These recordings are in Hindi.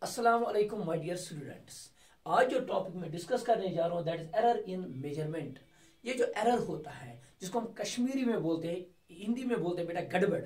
अस्सलाम वालेकुम माय डियर स्टूडेंट्स। आज जो टॉपिक मैं डिस्कस करने जा रहा हूँ that is error in measurement. ये जो एरर होता है जिसको हम कश्मीरी में बोलते हैं, हिंदी में बोलते हैं बेटा गड़बड़।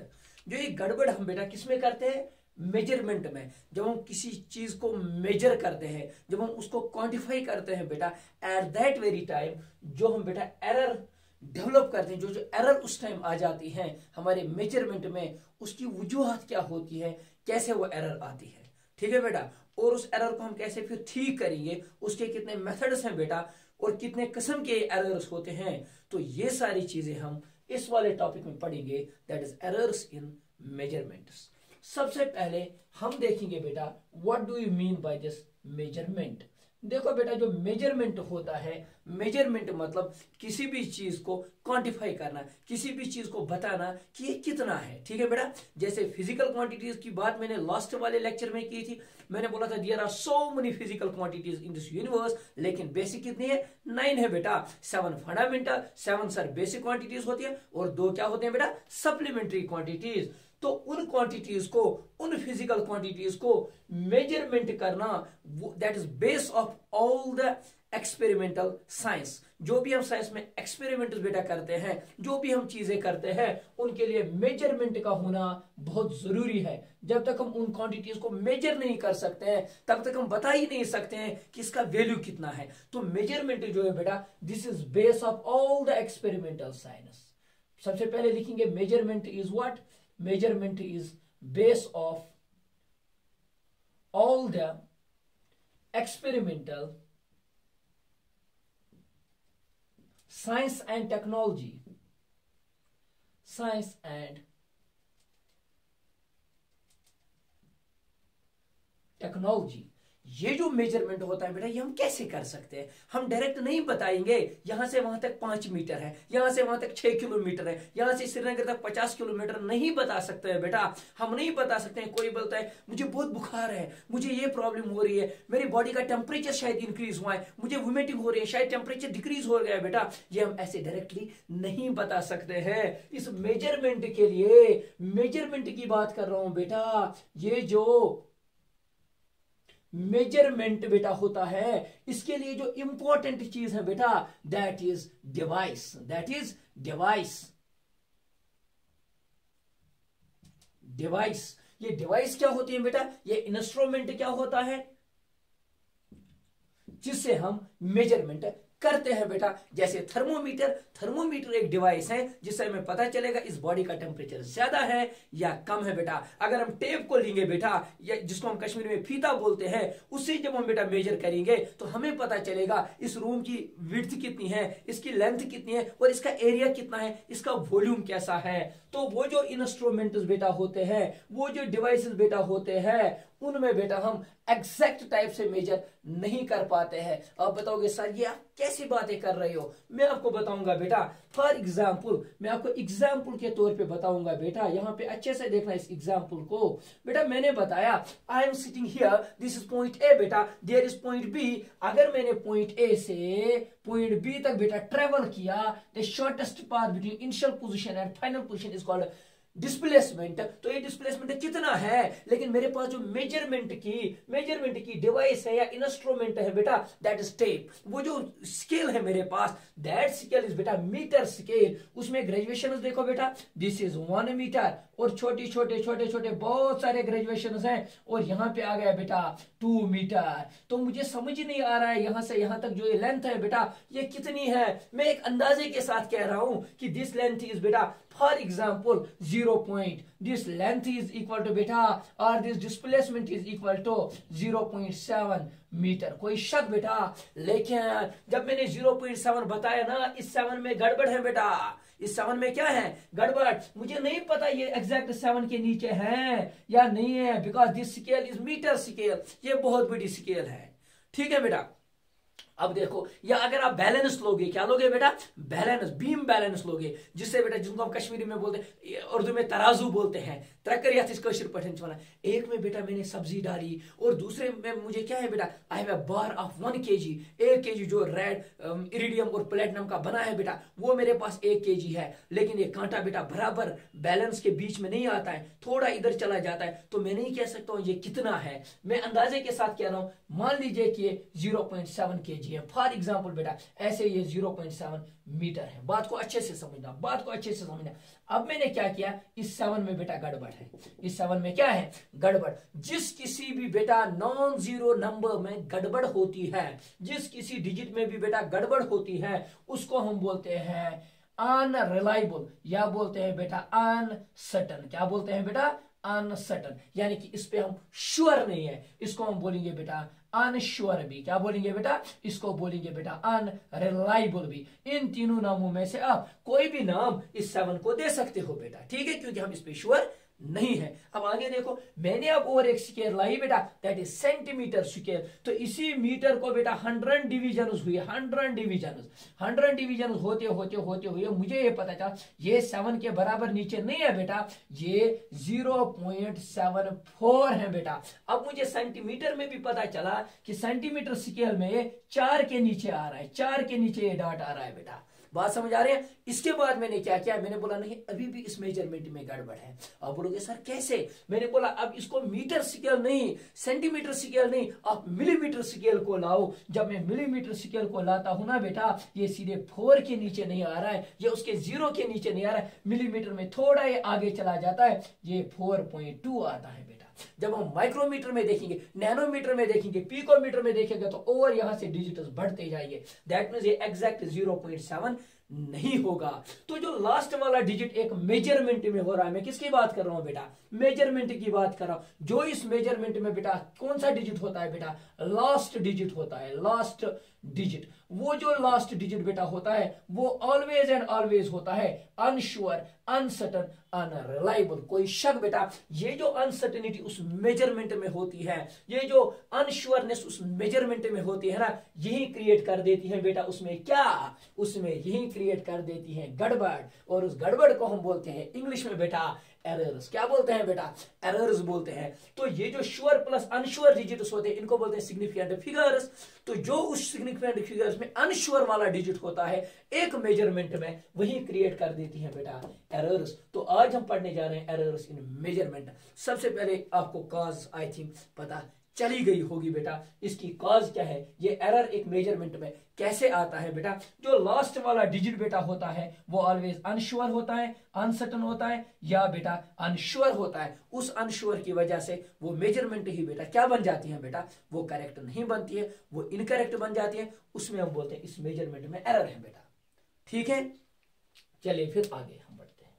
जो ये गड़बड़ हम बेटा किस में करते हैं? मेजरमेंट में। जब हम किसी चीज को मेजर करते हैं, जब हम उसको क्वांटिफाई करते हैं बेटा, एट दैट वेरी टाइम जो हम बेटा एरर डेवलप करते हैं, जो एरर उस टाइम आ जाती है हमारे मेजरमेंट में, उसकी वजूहत क्या होती है, कैसे वो एरर आती है। ठीक है बेटा। और उस एरर को हम कैसे फिर ठीक करेंगे, उसके कितने मेथड्स हैं बेटा, और कितने किस्म के एरर्स होते हैं। तो ये सारी चीजें हम इस वाले टॉपिक में पढ़ेंगे, that is errors in measurements. सबसे पहले हम देखेंगे बेटा what do you mean by this measurement. देखो बेटा, जो मेजरमेंट होता है, मेजरमेंट मतलब किसी भी चीज को क्वांटिफाई करना, किसी भी चीज को बताना कि ये कितना है। ठीक है बेटा। जैसे फिजिकल क्वांटिटीज की बात मैंने लास्ट वाले लेक्चर में की थी। मैंने बोला था there are so many physical quantities in this universe, लेकिन बेसिक कितनी है? 9 है बेटा। 7 फंडामेंटल, 7 सर बेसिक क्वांटिटीज होती है, और 2 क्या होते हैं बेटा? Supplementary quantities. तो उन क्वांटिटीज को, उन फिजिकल क्वांटिटीज को मेजरमेंट करना, that is base of all the experimental science. जो भी हम साइंस में एक्सपेरिमेंट बेटा करते हैं, जो भी हम चीजें करते हैं, उनके लिए मेजरमेंट का होना बहुत जरूरी है। जब तक हम उन क्वांटिटीज को मेजर नहीं कर सकते हैं, तब तक हम बता ही नहीं सकते हैं कि इसका वैल्यू कितना है। तो मेजरमेंट जो है बेटा, this is base of all the experimental science. सबसे पहले लिखेंगे measurement is what? Measurement is base of all the experimental science and technology. Science and technology. ये जो मेजरमेंट होता है बेटा, ये हम कैसे कर सकते हैं? हम डायरेक्ट नहीं बताएंगे यहां से वहां तक 5 मीटर है, यहां से वहां तक 6 किलोमीटर है, यहां से श्रीनगर तक 50 किलोमीटर नहीं बता सकते हैं बेटा। हम नहीं बता सकते हैं। कोई बोलता है मुझे बहुत बुखार है, मुझे ये प्रॉब्लम हो रही है, मेरी बॉडी का टेम्परेचर शायद इंक्रीज हुआ है, मुझे वोमिटिंग हो रही है, शायद टेम्परेचर डिक्रीज हो गया है बेटा। ये हम ऐसे डायरेक्टली नहीं बता सकते हैं। इस मेजरमेंट के लिए, मेजरमेंट की बात कर रहा हूं बेटा, ये जो मेजरमेंट बेटा होता है, इसके लिए जो इंपॉर्टेंट चीज है बेटा, that is device. That is device. Device, ये डिवाइस क्या होती है बेटा? ये इंस्ट्रूमेंट क्या होता है जिससे हम मेजरमेंट करते हैं बेटा। जैसे थर्मोमीटर, थर्मोमीटर एक डिवाइस है जिससे हमें पता चलेगा इस बॉडी का टेम्परेचर ज्यादा है या कम है बेटा। अगर हम टेप को लेंगे बेटा, या जिसको हम कश्मीरी में फीता बोलते हैं, उससे जब हम बेटा मेजर करेंगे तो हमें पता चलेगा इस रूम की विड्थ कितनी है, इसकी लेंथ कितनी है, और इसका एरिया कितना है, इसका वॉल्यूम कैसा है। तो वो जो इंस्ट्रूमेंट्स बेटा होते हैं, वो जो डिवाइसेस बेटा होते हैं, उनमें बेटा हम एग्जैक्ट टाइप से मेजर नहीं कर पाते हैं। आप बताओगे सर ये आप कैसी बातें कर रहे हो? मैं आपको बताऊंगा बेटा। फॉर एग्जाम्पल, मैं आपको एग्जाम्पल के तौर पे बताऊंगा बेटा। यहां पे अच्छे से देखना इस एग्जाम्पल को बेटा। मैंने बताया I am sitting here, this is point ए बेटा, देयर इज पॉइंट बी। अगर मैंने पॉइंट ए से पॉइंट बी तक बेटा ट्रेवल किया, the shortest path between initial position and final position is called displacement. तो ये डिस्प्लेसमेंट कितना है, लेकिन मेरे पास जो मेजरमेंट की डिवाइस है या इंस्ट्रूमेंट है बेटा, दैट इज टेप। वो जो स्केल है मेरे पास, दैट स्केल इज बेटा मीटर स्केल। उसमें ग्रेजुएशन देखो बेटा, दिस इज 1 मीटर, और छोटे छोटे बहुत सारे ग्रेजुएशन हैं, और यहाँ पे आ गया बेटा 2 मीटर। तो मुझे समझ नहीं आ रहा है यहां से यहां तक जो ये लेंथ है बेटा, ये कितनी है। मैं एक अंदाजे के साथ कह रहा हूं कि दिस लेंथ इज बेटा for example 0 point, this length is equal to बेटा, और this displacement is equal to 0.7 metre. कोई शक बेटा? लेकिन जब मैंने 0.7 बताया ना, इस 7 में गड़बड़ है बेटा। इस 7 में क्या है? गड़बड़। मुझे नहीं पता ये एग्जैक्ट 7 के नीचे है या नहीं है, because this scale is metre scale. ये बहुत बड़ी स्केल है। ठीक है बेटा। अब देखो, या अगर आप बैलेंस लोगे, क्या लोगे बेटा, बैलेंस, बीम बैलेंस लोगे, जिससे बेटा, जिनको हम कश्मीरी में बोलते हैं, उर्दू में तराजू बोलते हैं, त्रकर या कशिर पठन वाला। एक में बेटा मैंने सब्जी डाली और दूसरे में मुझे क्या है बेटा, I have a bar of 1 kg, 1 kg जो रेड इरिडियम और प्लेटिनम का बना है बेटा, वो मेरे पास 1 kg है, लेकिन ये कांटा बेटा बराबर बैलेंस के बीच में नहीं आता है, थोड़ा इधर चला जाता है, तो मैं नहीं कह सकता हूं ये कितना है, मैं अंदाजे के साथ कह रहा हूं, मान लीजिए कि ये 0.7 kg है फॉर एग्जाम्पल बेटा, ऐसे ये 0.7 मीटर है। बात को अच्छे से समझना, बात को अच्छे से समझना। अब मैंने क्या किया, इस 7 में बेटा गड़बड़ है, इस 7 में क्या है, गड़बड़। जिस किसी भी बेटा नॉन जीरो नंबर में गड़बड़ होती है, जिस किसी डिजिट में भी बेटा गड़बड़ होती है, उसको हम बोलते हैं अनरिलायबल, या बोलते हैं बेटा अनसर्टन। क्या बोलते हैं बेटा, अनसर्टन, यानी कि इस पे हम श्योर नहीं है, इसको हम बोलेंगे बेटा अनश्योर भी। क्या बोलेंगे बेटा, इसको बोलेंगे बेटा अनरिलायबल भी। इन तीनों नामों में से आप कोई भी नाम इस 7 को दे सकते हो बेटा, ठीक है, क्योंकि हम इस पे श्योर नहीं है। अब आगे देखो, मैंने अब और एक स्केल लाई बेटा, दैट इज सेंटीमीटर स्केल। तो इसी मीटर को बेटा 100 डिवीजन हुए, 100 डिवीजन होते होते होते हुए मुझे ये पता चला ये 7 के बराबर नीचे नहीं है बेटा, ये 0.74 है बेटा। अब मुझे सेंटीमीटर में भी पता चला कि सेंटीमीटर स्केल में ये 4 के नीचे आ रहा है, 4 के नीचे ये डॉट आ रहा है बेटा। बात समझ आ रही है। इसके बाद मैंने क्या किया, मैंने बोला नहीं अभी भी इस मेजरमेंट में गड़बड़ है। आप बोलोगे सर कैसे, मैंने बोला अब इसको मीटर स्केल नहीं, सेंटीमीटर स्केल नहीं, आप मिलीमीटर स्केल को लाओ। जब मैं मिलीमीटर स्केल को लाता हूं ना बेटा, ये सीधे 4 के नीचे नहीं आ रहा है, ये उसके 0 के नीचे नहीं आ रहा है, मिलीमीटर में थोड़ा ये आगे चला जाता है, ये 4.2 आता है बेटा। जब हम माइक्रोमीटर में देखेंगे, नैनोमीटर में देखेंगे, पिकोमीटर में देखेंगे, तो और यहां से डिजिटल्स बढ़ते जाएंगे। दैट मींस ये एग्जैक्ट 0.7 नहीं होगा। तो जो लास्ट वाला डिजिट एक मेजरमेंट में हो रहा है, मैं किसकी बात कर रहा हूं बेटा, मेजरमेंट की बात कर रहा हूं। जो इस मेजरमेंट में बेटा कौन सा डिजिट होता है बेटा, लास्ट डिजिट होता है, लास्ट डिजिट। वो जो लास्ट डिजिट बेटा होता है वो ऑलवेज एंड ऑलवेज होता है अनश्योर, अनसर्टन, अनरिलायबल। कोई शक बेटा, ये जो अनसर्टेनिटी उस मेजरमेंट में होती है, ये जो अनश्योरनेस उस मेजरमेंट में होती है ना, यही क्रिएट कर देती है बेटा उसमें क्या, उसमें यही क्रिएट कर देती है गड़बड़। और उस गड़बड़ को हम बोलते हैं इंग्लिश में बेटा एरर्स। क्या बोलते हैं बेटा, एरर्स बोलते हैं। तो ये जो श्योर प्लस अनश्योर डिजिट्स होते हैं इनको बोलते हैं सिग्निफिकेंट फिगर्स। तो जो उस सिग्निफिकेंट फिगर्स में अनश्योर वाला डिजिट होता है एक मेजरमेंट में, वही क्रिएट कर देती है बेटा एरर्स। तो आज हम पढ़ने जा रहे हैं एरर्स इन मेजरमेंट। सबसे पहले आपको कॉज आई थिंक पता चली गई होगी बेटा, इसकी कॉज क्या है, ये एरर एक मेजरमेंट में कैसे आता है बेटा। जो लास्ट वाला डिजिट बेटा होता है वो ऑलवेज अनश्योर होता है, अनसर्टन होता है, या बेटा अनश्योर होता है। उस अनश्योर की वजह से वो मेजरमेंट ही बेटा क्या बन जाती है बेटा, वो करेक्ट नहीं बनती है, वो इनकरेक्ट बन जाती है। उसमें हम बोलते हैं इस मेजरमेंट में एरर है बेटा, ठीक है। चलिए फिर आगे हम बढ़ते हैं।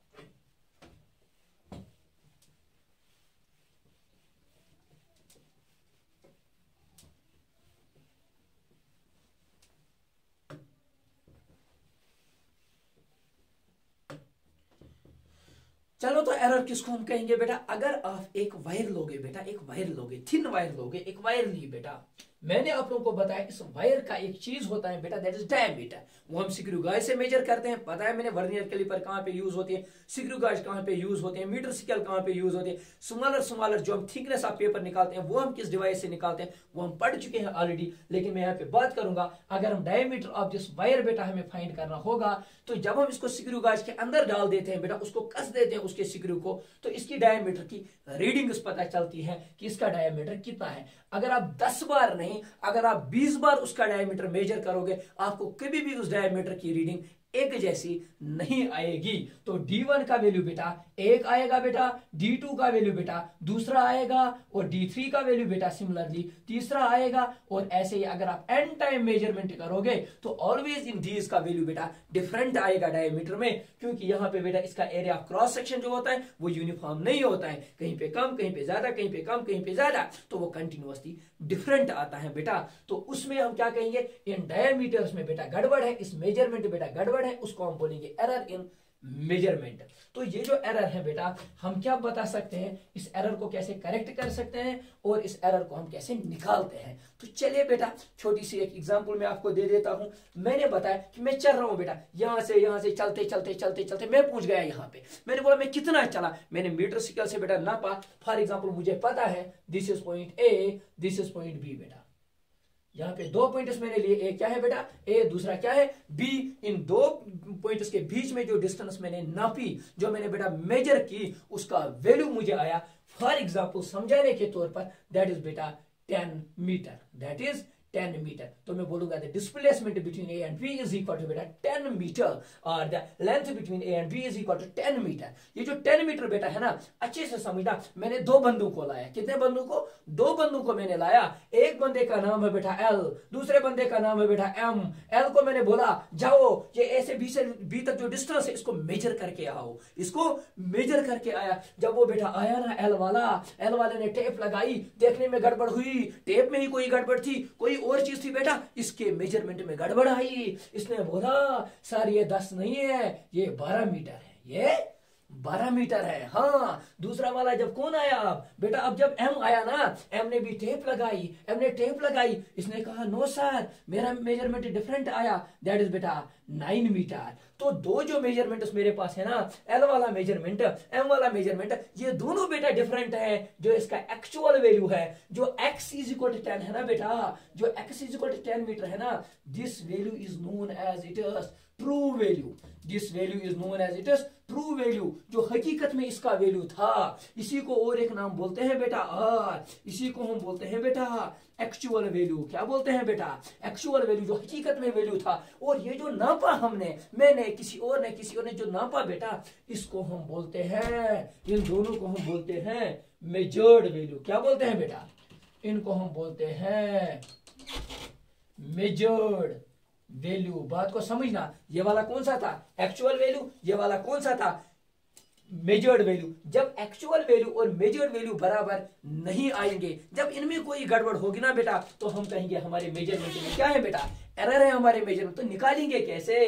चलो, तो एरर किसको हम कहेंगे बेटा, अगर आप एक वायर लोगे बेटा, एक वायर लोगे, थिन वायर लोगे, एक वायर ली बेटा, मैंने आप लोगों को बताया इस वायर का एक चीज होता है बेटा, दैट इज डायमीटर। वो हम स्क्रू गाज से मेजर करते हैं, पता है मैंने वर्नियर कैलिपर कहां पे यूज होती है, स्क्रू गाज कहां पे यूज होते हैं, मीटर स्केल कहां पे यूज होते हैं, स्मॉलर जो हम थिकनेस ऑफ पेपर निकालते हैं वो हम किस डिवाइस से निकालते हैं वो हम पढ़ चुके हैं ऑलरेडी। लेकिन मैं यहाँ पे बात करूंगा, अगर हम डायमीटर ऑफ दिस वायर बेटा हमें फाइंड करना होगा, तो जब हम इसको स्क्रू गाज के अंदर डाल देते हैं बेटा, उसको कस देते हैं उसके स्क्रू को, तो इसकी डायमीटर की रीडिंग पता चलती है कि इसका डायमीटर कितना है। अगर आप 10 बार नहीं, अगर आप 20 बार उसका डायमीटर मेजर करोगे, आपको कभी भी उस डायमीटर की रीडिंग एक जैसी नहीं आएगी। तो D1 का वैल्यू बेटा एक आएगा बेटा, D2 का वैल्यू बेटा दूसरा आएगा, और D3 का वैल्यू बेटा सिमिलरली तीसरा आएगा। और ऐसे ही अगर आप एन टाइम मेजरमेंट करोगे तो ऑलवेज इन दीज का वैल्यू बेटा डिफरेंट आएगा डायमीटर में, क्योंकि यहाँ पे बेटा इसका एरिया ऑफ क्रॉस सेक्शन जो होता है वो यूनिफॉर्म नहीं होता है, कहीं पे कम, कहीं पे ज्यादा, कहीं पे कम, कहीं पे ज्यादा, तो वो कंटिन्यूअसली डिफरेंट आता है बेटा। तो उसमें हम क्या कहेंगे, इन डायमीटर्स में बेटा गड़बड़ है, इस मेजरमेंट बेटा गड़बड़ है, उसको हम बोलेंगे एरर इन मेजरमेंट। तो ये जो एरर है बेटा, हम क्या बता सकते हैं, इस एरर को कैसे करेक्ट कर सकते हैं और इस एरर को हम कैसे निकालते हैं। तो चलिए बेटा, छोटी सी एक एग्जांपल मैं आपको दे देता हूं। मैंने बताया कि मैं चल रहा हूं बेटा, यहां से चलते चलते चलते चलते मैं पहुंच गया यहाँ पे। मैंने बोला मैं कितना चला, मैंने मीटर स्केल से बेटा नापा। फॉर एग्जाम्पल मुझे पता है this is point A, this is point B. बेटा यहाँ पे दो पॉइंट्स मैंने लिए, ए क्या है बेटा, ए, दूसरा क्या है, बी। इन दो पॉइंट्स के बीच में जो डिस्टेंस मैंने नापी, जो मैंने बेटा मेजर की, उसका वैल्यू मुझे आया। फॉर एग्जांपल समझाने के तौर पर दैट इज बेटा 10 मीटर, दैट इज 10 मीटर। तो मैं बोलूंगा the displacement between A and B is equal to बेटा 10 मीटर, और the length between A and B is equal to 10 metre. ये जो 10 मीटर बेटा है ना, अच्छे से समझना, मैंने दो बंदूक को लाया। कितने बंदूक को, दो बंदूक को मैंने लाया। एक बंदे का नाम है बेटा एल, दूसरे बंदे का नाम है बेटा एम। एल को मैंने बोला जाओ ये ए से बी तक जो डिस्टेंस है इसको मेजर करके आओ, इसको मेजर करके आया। जब वो बेटा आया ना एल वाले ने टेप लगाई, देखने में गड़बड़ हुई, टेप में ही कोई गड़बड़ थी, कोई और चीज थी बेटा, इसके मेजरमेंट में गड़बड़ आई। इसने बोला सर ये 10 नहीं है, ये 12 मीटर है, ये 12 मीटर है। हाँ, दूसरा वाला जब कौन आया बेटा, अब जब एम आया ना, एम ने भी टेप लगाई, इसने कहा नो सर मेरा मेजरमेंट डिफरेंट आया, दैट इज बेटा 9 मीटर। तो दो जो मेजरमेंट मेरे पास है ना, एल वाला मेजरमेंट, एम वाला मेजरमेंट, ये दोनों बेटा डिफरेंट है। जो इसका एक्चुअल वैल्यू है, जो x इज इक्वल टू 10 है ना बेटा, जो x is equal to 10 metre है ना, this value is known as it is true value. This value is known as it is true value. जो हकीकत में इसका वैल्यू था, इसी को और एक नाम बोलते हैं बेटा आर, इसी को हम बोलते हैं बेटा एक्चुअल वैल्यू। क्या बोलते हैं बेटा, एक्चुअल वैल्यू, जो हकीकत में वैल्यू था। और ये जो नापा हमने, मैंने, किसी और ने जो नापा बेटा, इसको हम बोलते हैं, इन दोनों को हम बोलते हैं मेजर्ड वैल्यू। क्या बोलते हैं बेटा, इनको हम बोलते हैं मेजर्ड वैल्यू। बात को समझना, ये वाला कौन सा था एक्चुअल वैल्यू, ये वाला कौन सा था मेजर्ड वैल्यू। जब एक्चुअल वैल्यू और मेजर्ड वैल्यू बराबर नहीं आएंगे, जब इनमें कोई गड़बड़ होगी ना बेटा, तो हम कहेंगे हमारे मेजरमेंट में क्या है बेटा, एरर है हमारे मेजरमेंट। तो निकालेंगे कैसे,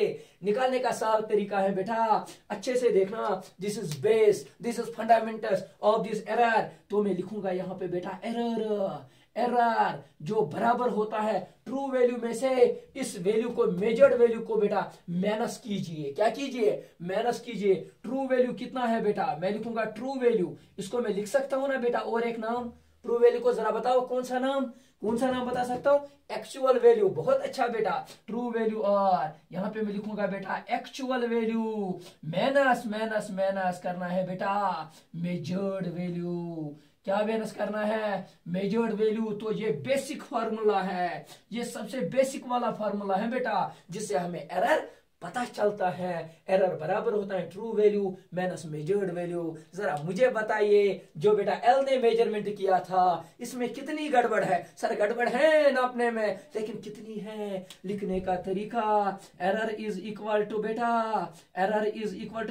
निकालने का साफ तरीका है बेटा, अच्छे से देखना, this is base, this is fundamentals of this error. तो मैं लिखूंगा यहाँ पे बेटा एरर जो बराबर होता है ट्रू वैल्यू में से इस वैल्यू को, मेजर्ड वैल्यू को बेटा माइनस कीजिए। क्या कीजिए, माइनस कीजिए। ट्रू वैल्यू कितना है बेटा, मैं लिखूंगा ट्रू वैल्यू। इसको मैं लिख सकता हूं ना बेटा और एक नाम, ट्रू वैल्यू को जरा बताओ कौन सा नाम बता सकता हूं, एक्चुअल वैल्यू। बहुत अच्छा बेटा, ट्रू वैल्यू, और यहां पे मैं लिखूंगा बेटा एक्चुअल वैल्यू माइनस करना है बेटा मेजर्ड वैल्यू। क्या माइनस करना है, मेजर्ड वैल्यू। तो ये बेसिक फार्मूला है, ये सबसे बेसिक वाला फार्मूला है बेटा, जिससे हमें एरर पता चलता है। एरर बराबर होता है true value minus measured value. जरा मुझे बताइए, जो बेटा एल ने मेजरमेंट किया था, इसमें कितनी गड़बड़ है। सर गड़बड़ है नापने में, लेकिन कितनी है, लिखने का तरीका। एरर इज इक्वल टू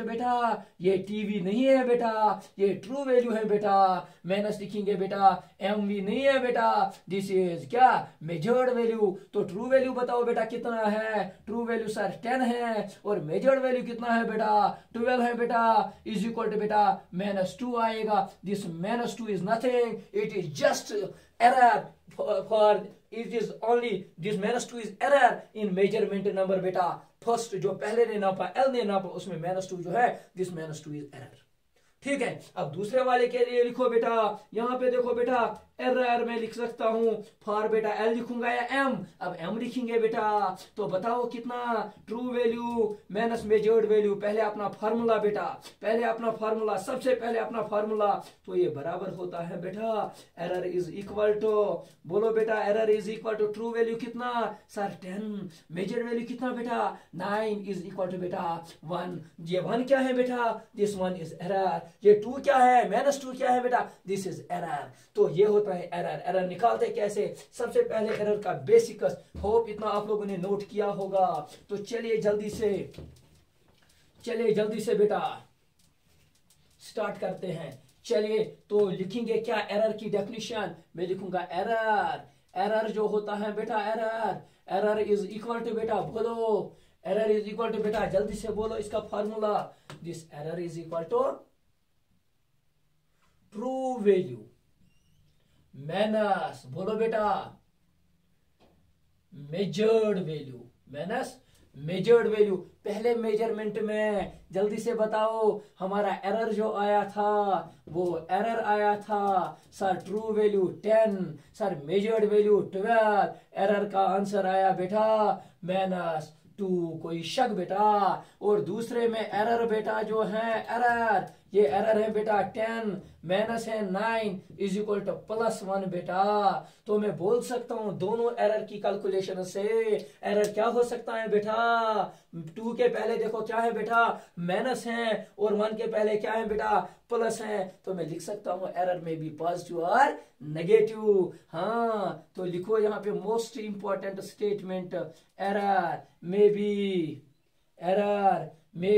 बेटा, ये टीवी नहीं है बेटा, ये ट्रू वैल्यू है बेटा। माइनस लिखेंगे बेटा, एमवी नहीं है बेटा, दिस इज क्या, मेजर्ड वैल्यू। तो ट्रू वैल्यू बताओ बेटा कितना है, ट्रू वैल्यू सर 10 है, और मेजर्ड वैल्यू कितना है बेटा 12 है बेटा, इज इक्वल टू बेटा -2 आएगा। This -2 is nothing, it is just error for, it is only, this -2 is error in measurement number बेटा। फर्स्ट जो पहले ने नापा, एल ने नापा, उसमें -2 जो है, दिस -2 इज एरर। ठीक है, अब दूसरे वाले के लिए लिखो बेटा, यहां पे देखो बेटा, एरर में लिख सकता हूं फॉर बेटा एल लिखूंगा या एम। अब एम लिखेंगे बेटा, तो बताओ कितना, true value minus measured value. पहले अपना फार्मूला बेटा, सबसे पहले अपना फार्मूला। तो ये बराबर होता है बेटा, एरर इज इक्वल टू, बोलो बेटा, error is equal to true value कितना सर 10, मेजर्ड वैल्यू कितना बेटा 9, इज इक्वल टू बेटा 1। ये 1 क्या है बेटा, दिस 1 इज एरर। ये 2 क्या है, -2 क्या है बेटा, दिस इज एरर। तो ये होता है एरर निकालते कैसे। सबसे पहले एरर का बेसिक, होप इतना आप लोगों ने नोट किया होगा। तो चलिए जल्दी से बेटा स्टार्ट करते हैं। चलिए तो लिखेंगे क्या एरर की डेफिनेशन, मैं लिखूंगा एरर जो होता है बेटा, एरर इज इक्वल टू बेटा, बोलो एरर इज इक्वल टू बेटा, जल्दी से बोलो इसका formula. This error is equal to true value minus, बोलो बेटा, measured value minus measured value. पहले मेजरमेंट में जल्दी से बताओ हमारा एरर जो आया था, वो एरर आया था sir true value 10, sir measured value 12, error का आंसर आया बेटा -2। कोई शक बेटा? और दूसरे में एरर बेटा जो है एरर, ये एरर है बेटा 10 माइनस है 9 इज इक्वल टू +1 बेटा। तो मैं बोल सकता हूं दोनों एरर की कैलकुलेशन से एरर क्या हो सकता है बेटा, 2 के पहले देखो क्या है बेटा माइनस है और 1 के पहले क्या है बेटा प्लस है। तो मैं लिख सकता हूं एरर में भी पॉजिटिव और नेगेटिव। हाँ तो लिखो यहां पे मोस्ट इंपॉर्टेंट स्टेटमेंट, एरर में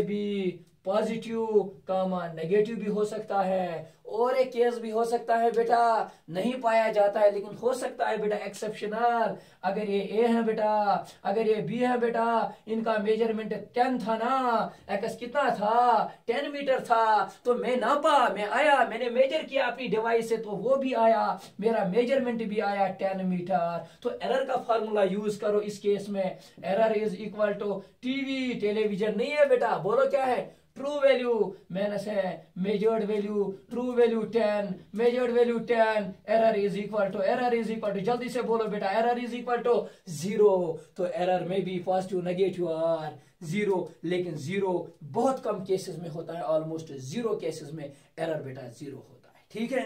बी पॉजिटिव कामा नेगेटिव भी हो सकता है, और एक केस भी हो सकता है बेटा नहीं पाया जाता है लेकिन हो सकता है बेटा एक्सेप्शनल। अगर ये ए है बेटा, अगर ये बी है बेटा, इनका मेजरमेंट 10 था ना, एक्स कितना था 10 मीटर था, तो मैं नापा, मैं आया, मैंने मेजर किया अपनी डिवाइस से, तो वो भी आया, मेरा मेजरमेंट भी आया 10 मीटर। तो एरर का फार्मूला यूज करो इस केस में, error is equal to TV, television नहीं है बेटा, बोलो क्या है ट्रू वैल्यू माइनस है measured value, true value 10 measured value 10, error is equal to जल्दी से बोलो बेटा एरर इज इक्वल टू 0। तो एरर में भी पॉजिटिव नेगेटिव और 0, लेकिन 0 बहुत कम केसेस में होता है, ऑलमोस्ट 0 केसेस में एरर बेटा 0 होता है। ठीक है,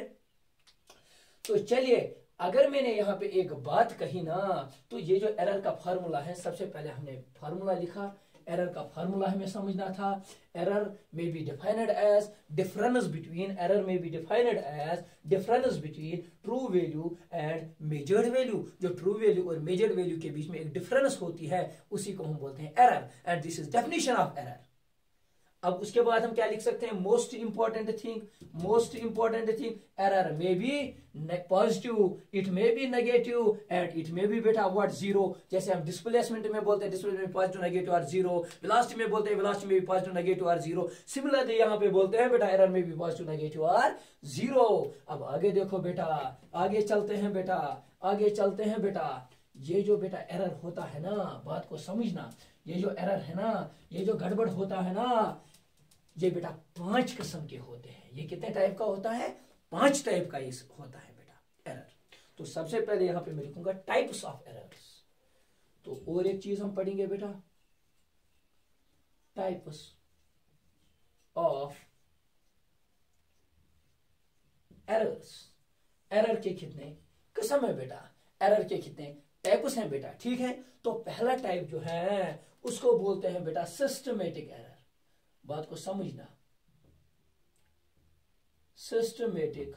तो चलिए अगर मैंने यहाँ पे एक बात कही ना, तो ये जो एरर का फार्मूला है, सबसे पहले हमने फार्मूला लिखा, एरर का फार्मूला हमें समझना था। एरर में be defined as difference between, error में be defined as difference between true value and measured value. जो ट्रू वैल्यू और मेजर्ड वैल्यू के बीच में एक डिफरेंस होती है उसी को हम बोलते हैं error, and this is definition of error. अब उसके बाद हम क्या लिख सकते हैं, मोस्ट इंपॉर्टेंट थिंग, एरर में बी पॉजिटिव, इट में बी नेगेटिव एंड इट में बी बेटा व्हाट 0। जैसे हम डिस्प्लेसमेंट में बोलते हैं डिस्प्लेसमेंट में पॉजिटिव नेगेटिव और 0, वेलोसिटी में बोलते हैं वेलोसिटी में भी पॉजिटिव नेगेटिव और 0। सिमिलरली यहाँ पे बोलते हैं बेटा एरर में भी पॉजिटिव नेगेटिव और 0। अब आगे देखो बेटा, आगे चलते हैं बेटा, ये जो बेटा एरर होता है ना, बात को समझना, ये जो एरर है ना, ये जो गड़बड़ होता है ना, ये बेटा 5 किस्म के होते हैं। ये कितने टाइप का होता है, 5 टाइप का इस होता है बेटा एरर। तो सबसे पहले यहां पे मैं लिखूंगा टाइप्स ऑफ एरर्स। तो और एक चीज हम पढ़ेंगे बेटा, टाइप्स ऑफ एरर्स। एरर के कितने किस्म है बेटा, एरर के कितने टाइप्स हैं बेटा, ठीक है। तो पहला टाइप जो है उसको बोलते हैं बेटा सिस्टमेटिक एरर। बात को समझना, सिस्टमेटिक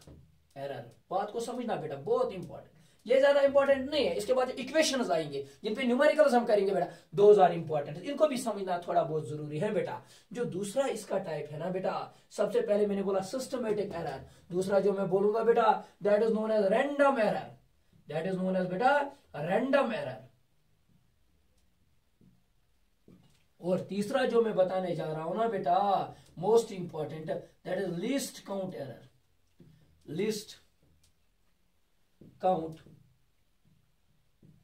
एरर, बात को समझना बेटा, बहुत इंपॉर्टेंट। ये ज्यादा इंपॉर्टेंट नहीं है, इसके बाद इक्वेशंस आएंगे जिन पे न्यूमेरिकल्स हम करेंगे बेटा, दोज आर इंपॉर्टेंट, इनको भी समझना थोड़ा बहुत जरूरी है बेटा। जो दूसरा इसका टाइप है ना बेटा, सबसे पहले मैंने बोला सिस्टमेटिक एरर, दूसरा जो मैं बोलूंगा बेटा that is known as random error, that is known as बेटा रैंडम एरर। और तीसरा जो मैं बताने जा रहा हूं ना बेटा, most important, that is least count error, least count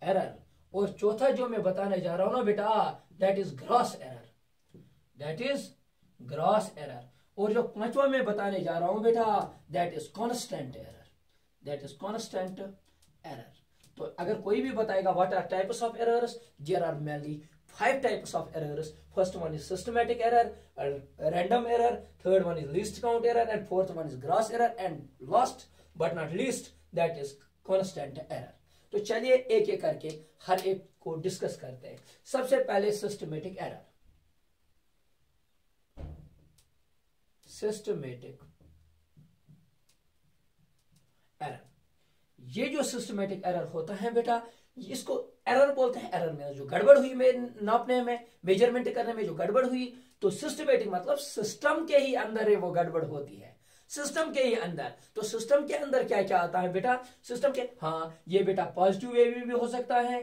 error. और चौथा जो मैं बताने जा रहा हूं ना बेटा, that is gross error, that is gross error. और जो पांचवा मैं बताने जा रहा हूं बेटा, that is constant error, that is constant error. तो अगर कोई भी बताएगा what are types of errors, there are mainly 5 types of errors. First one is systematic error, random error, third one is least count error, and fourth one is gross error, and last but not least that is constant error. तो चलिए एक एक करके हर एक को डिस्कस करते हैं। सबसे पहले सिस्टमेटिक एरर, सिस्टमेटिक एरर। ये जो सिस्टमेटिक एरर होता है बेटा, इसको एरर बोलते हैं। एरर में जो गड़बड़ हुई में नापने में, मेजरमेंट करने में जो गड़बड़ हुई, तो सिस्टमेटिक मतलब सिस्टम के ही अंदर है वो गड़बड़ होती है, सिस्टम के ही अंदर। तो सिस्टम के अंदर क्या क्या आता है बेटा, सिस्टम के, हाँ ये बेटा पॉजिटिव वैल्यू भी हो सकता है,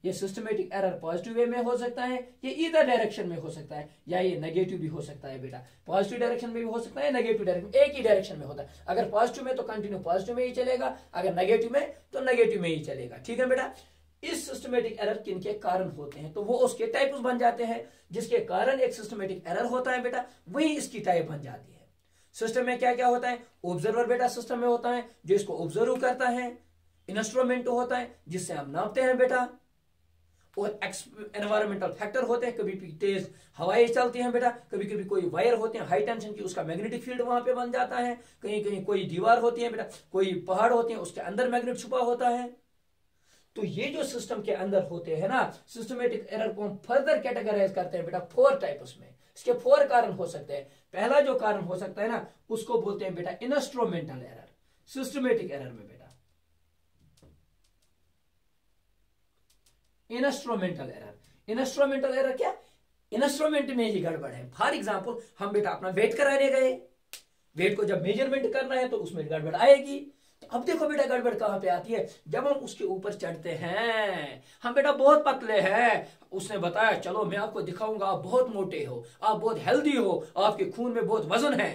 ये सिस्टमेटिक एरर पॉजिटिव वे में हो सकता है, ये इधर डायरेक्शन में हो सकता है, या ये नेगेटिव भी हो सकता है बेटा। पॉजिटिव डायरेक्शन में भी हो सकता है, नेगेटिव डायरेक्शन, एक ही डायरेक्शन में होता है। अगर पॉजिटिव में तो कंटिन्यू पॉजिटिव में ही चलेगा, अगर नेगेटिव में तो नेगेटिव में ही चलेगा। ठीक है बेटा। इस सिस्टमेटिक एरर किन के कारण होते हैं, तो वो उसके टाइप्स बन जाते हैं। जिसके कारण एक सिस्टमेटिक एरर होता है बेटा, वही इसकी टाइप बन जाती है। सिस्टम में क्या क्या होता है? ऑब्जर्वर बेटा सिस्टम में होता है, जो इसको ऑब्जर्व करता है। इंस्ट्रूमेंट होता है जिससे हम नापते हैं बेटा, और एनवायरमेंटल फैक्टर होते हैं। कभी भी तेज हवाएं चलती हैं बेटा, कभी कभी कोई वायर होते हैं हाई टेंशन की, उसका मैग्नेटिक फील्ड वहां पे बन जाता है। कहीं कहीं कोई दीवार होती है बेटा, कोई पहाड़ होते हैं, उसके अंदर मैग्नेट छुपा होता है। तो ये जो सिस्टम के अंदर होते हैं ना, सिस्टमेटिक एरर को हम फर्दर कैटेगराइज करते हैं बेटा 4 टाइप्स में। इसके 4 कारण हो सकते हैं। पहला जो कारण हो सकता है ना, उसको बोलते हैं बेटा इंस्ट्रूमेंटल एरर। सिस्टमेटिक एरर में बेटा इंस्ट्रूमेंटल एरर। इंस्ट्रूमेंटल एरर क्या? इंस्ट्रूमेंट में ही गड़बड़ है। फॉर एग्जांपल, हम बेटा अपना वेट कराने गए, वेट को जब मेजरमेंट करना है तो उसमें गड़बड़ आएगी। तो अब देखो बेटा गड़बड़ कहां पे आती है, जब हम उसके ऊपर चढ़ते हैं। हम बेटा बहुत पतले हैं, उसने बताया चलो मैं आपको दिखाऊंगा आप बहुत मोटे हो, आप बहुत हेल्दी हो, आपके खून में बहुत वजन है,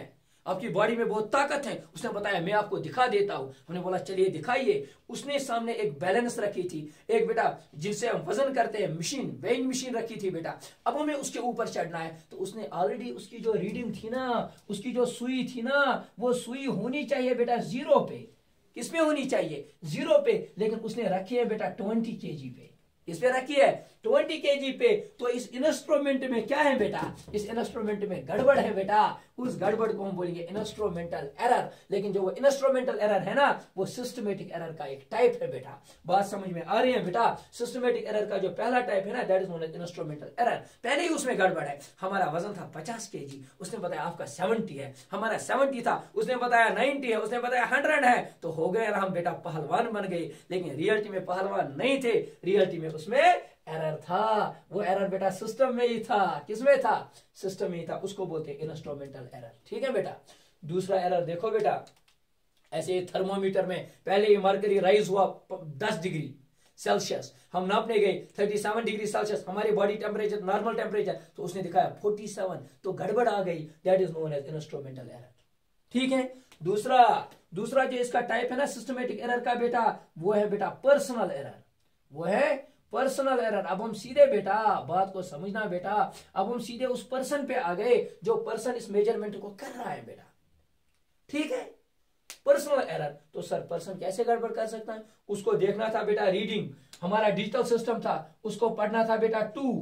आपकी बॉडी में बहुत ताकत है। उसने बताया मैं आपको दिखा देता हूं। हमने बोला चलिए दिखाइए। उसने सामने एक बैलेंस रखी थी, एक बेटा जिनसे हम वजन करते हैं मशीन, वेइंग मशीन रखी थी बेटा। अब हमें उसके ऊपर चढ़ना है, तो उसने ऑलरेडी उसकी जो रीडिंग थी ना, उसकी जो सुई थी ना, वो सुई होनी चाहिए बेटा 0 पे। किसमें होनी चाहिए? 0 पे। लेकिन उसने रखी है बेटा 20 kg पे। इस पे रखी है 20 kg पे। तो इस इंस्ट्रूमेंट में क्या है बेटा? इस इंस्ट्रूमेंट में गड़बड़ है बेटा। उस गड़बड़ को हम बोलेंगे इंस्ट्रूमेंटल एरर। लेकिन जो वो इंस्ट्रूमेंटल एरर है ना, वो सिस्टमेटिक एरर का एक टाइप है बेटा। बात समझ में आ रही है बेटा? सिस्टमेटिक एरर का जो पहला टाइप है ना, that is known as instrumental error. पहले ही उसमें गड़बड़ है। हमारा वजन था 50 kg, उसने बताया आपका 70 है। हमारा 70 था, उसने बताया 90 है, उसने बताया 100 है। तो हो गए हम बेटा पहलवान बन गए। लेकिन रियलिटी में पहलवान नहीं थे, रियलिटी में उसमें एरर था। वो एरर बेटा सिस्टम में ही था। किसमें था? सिस्टम में ही था। उसको बोलते हैं इंस्ट्रूमेंटल एरर। ठीक है बेटा। दूसरा एरर देखो बेटा, ऐसे थर्मोमीटर में पहले ही मर्करी राइज हुआ 10 डिग्री सेल्सियस, हम नापने गए 37 डिग्री सेल्सियस, हमारी बॉडी टेम्परेचर नॉर्मल टेम्परेचर, तो उसने दिखाया 47, तो गड़बड़ आ गई। That is known as instrumental error. ठीक है। दूसरा जो इसका टाइप है ना सिस्टमेटिक एरर का बेटा, वो है बेटा पर्सनल एरर। वो है पर्सनल एरर। अब हम सीधे बेटा बात को समझना बेटा, अब हम सीधे उस पर्सन पे आ गए जो पर्सन इस मेजरमेंट को कर रहा है बेटा। ठीक है। पर्सनल एरर, तो सर पर्सन कैसे गड़बड़ कर सकता है? उसको देखना था बेटा रीडिंग, हमारा डिजिटल सिस्टम था, उसको पढ़ना था बेटा 2।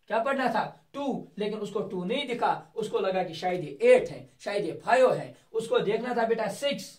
क्या पढ़ना था? 2। लेकिन उसको 2 नहीं दिखा, उसको लगा कि शायद ये 8 है, शायद ये 5 है। उसको देखना था बेटा 6,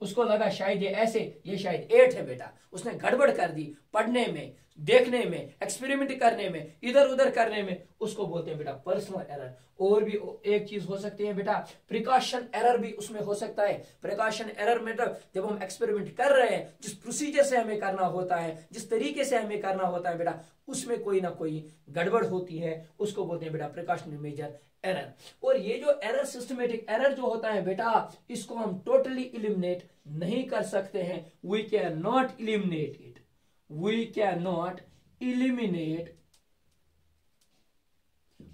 उसको लगा शायद ये ऐसे, ये शायद 8 है बेटा। उसने गड़बड़ कर दी पढ़ने में, देखने में, एक्सपेरिमेंट करने में, इधर उधर करने में। उसको बोलते हैं बेटा पर्सनल एरर। और भी एक चीज हो सकती है बेटा, प्रिकॉशन एरर भी उसमें हो सकता है। प्रिकॉशन एरर में जब हम एक्सपेरिमेंट कर रहे हैं, जिस प्रोसीजर से हमें करना होता है, जिस तरीके से हमें करना होता है बेटा, उसमें कोई ना कोई गड़बड़ होती है। उसको बोलते हैं बेटा प्रिकॉशनरी मेजर एरर। और ये जो एरर सिस्टमेटिक एरर जो होता है बेटा, इसको हम टोटली इलिमिनेट नहीं कर सकते हैं। We can not eliminate it. We can not eliminate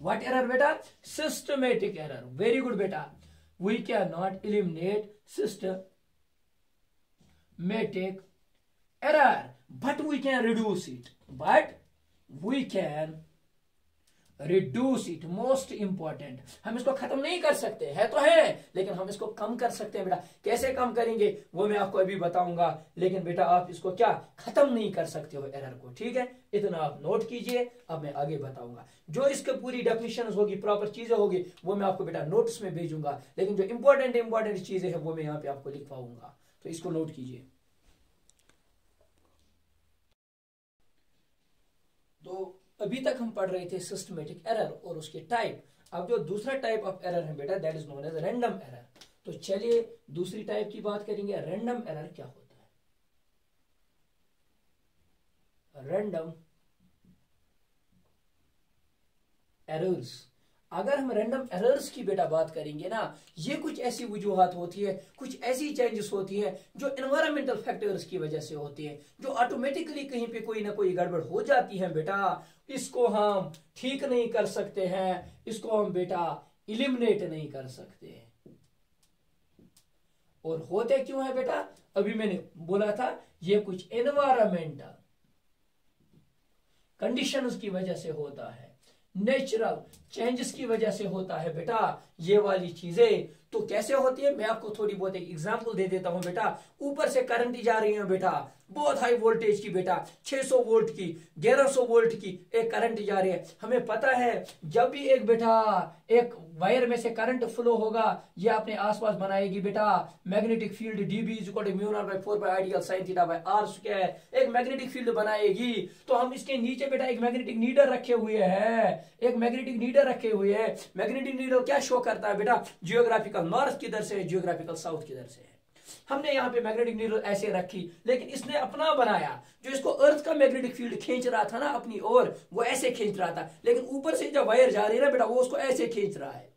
what error बेटा? Systematic error. वेरी गुड बेटा। We can not eliminate systematic error, but we can reduce it. But we can reduce it. Most important, हम इसको खत्म नहीं कर सकते है तो है, लेकिन हम इसको कम कर सकते हैं बेटा। कैसे कम करेंगे वो मैं आपको अभी बताऊंगा। लेकिन बेटा आप इसको क्या खत्म नहीं कर सकते हो एरर को। ठीक है, इतना आप नोट कीजिए। अब मैं आगे बताऊंगा जो इसके पूरी डेफिनेशन होगी, प्रॉपर चीजें होगी, वो मैं आपको बेटा नोट्स में भेजूंगा। लेकिन जो इंपॉर्टेंट चीजें हैं वो मैं यहाँ पे आपको लिखवाऊंगा, तो इसको नोट कीजिए। तो अभी तक हम पढ़ रहे थे सिस्टमेटिक एरर और उसके टाइप। अब जो दूसरा टाइप ऑफ एरर है बेटा, that is known as random error. तो चलिए दूसरी टाइप की बात करेंगे। रैंडम एरर क्या होता है? रैंडम एरर्स अगर हम रैंडम एरर्स की बेटा बात करेंगे ना, ये कुछ ऐसी वजूहात होती है, कुछ ऐसी चेंजेस होती है जो एनवायरमेंटल फैक्टर्स की वजह से होती है, जो ऑटोमेटिकली कहीं पे कोई ना कोई गड़बड़ हो जाती है बेटा। इसको हम ठीक नहीं कर सकते हैं, इसको हम बेटा इलिमिनेट नहीं कर सकते। और होते क्यों है बेटा? अभी मैंने बोला था ये कुछ एनवायरमेंटल कंडीशंस की वजह से होता है, नेचुरल चेंजेस की वजह से होता है बेटा ये वाली चीजें। तो कैसे होती है, मैं आपको थोड़ी बहुत एक एग्जांपल दे देता हूं बेटा। ऊपर से करंट जा रही है बेटा, बहुत हाई वोल्टेज की बेटा, 600 वोल्ट की, 1100 वोल्ट की एक करंट जा रही है। हमें पता है जब भी एक बेटा एक वायर में से करंट फ्लो होगा, ये अपने आसपास बनाएगी बेटा magnetic field dB = μ0/4 sin θ/r², एक मैग्नेटिक फील्ड बनाएगी। तो हम इसके नीचे बेटा एक मैग्नेटिक नीडल रखे हुए हैं, एक मैग्नेटिक नीडल रखे हुए हैं। मैग्नेटिक नीडल क्या शो करता है बेटा? जियोग्राफिकल नॉर्थ किधर से है, जियोग्राफिकल साउथ किधर से है। हमने यहाँ पे मैग्नेटिक नीडल ऐसे रखी, लेकिन इसने अपना बनाया, जो इसको अर्थ का मैग्नेटिक फील्ड खींच रहा था ना अपनी ओर, वो ऐसे खींच रहा था, लेकिन ऊपर से जो वायर जा रही है ना बेटा, वो उसको ऐसे खींच रहा है।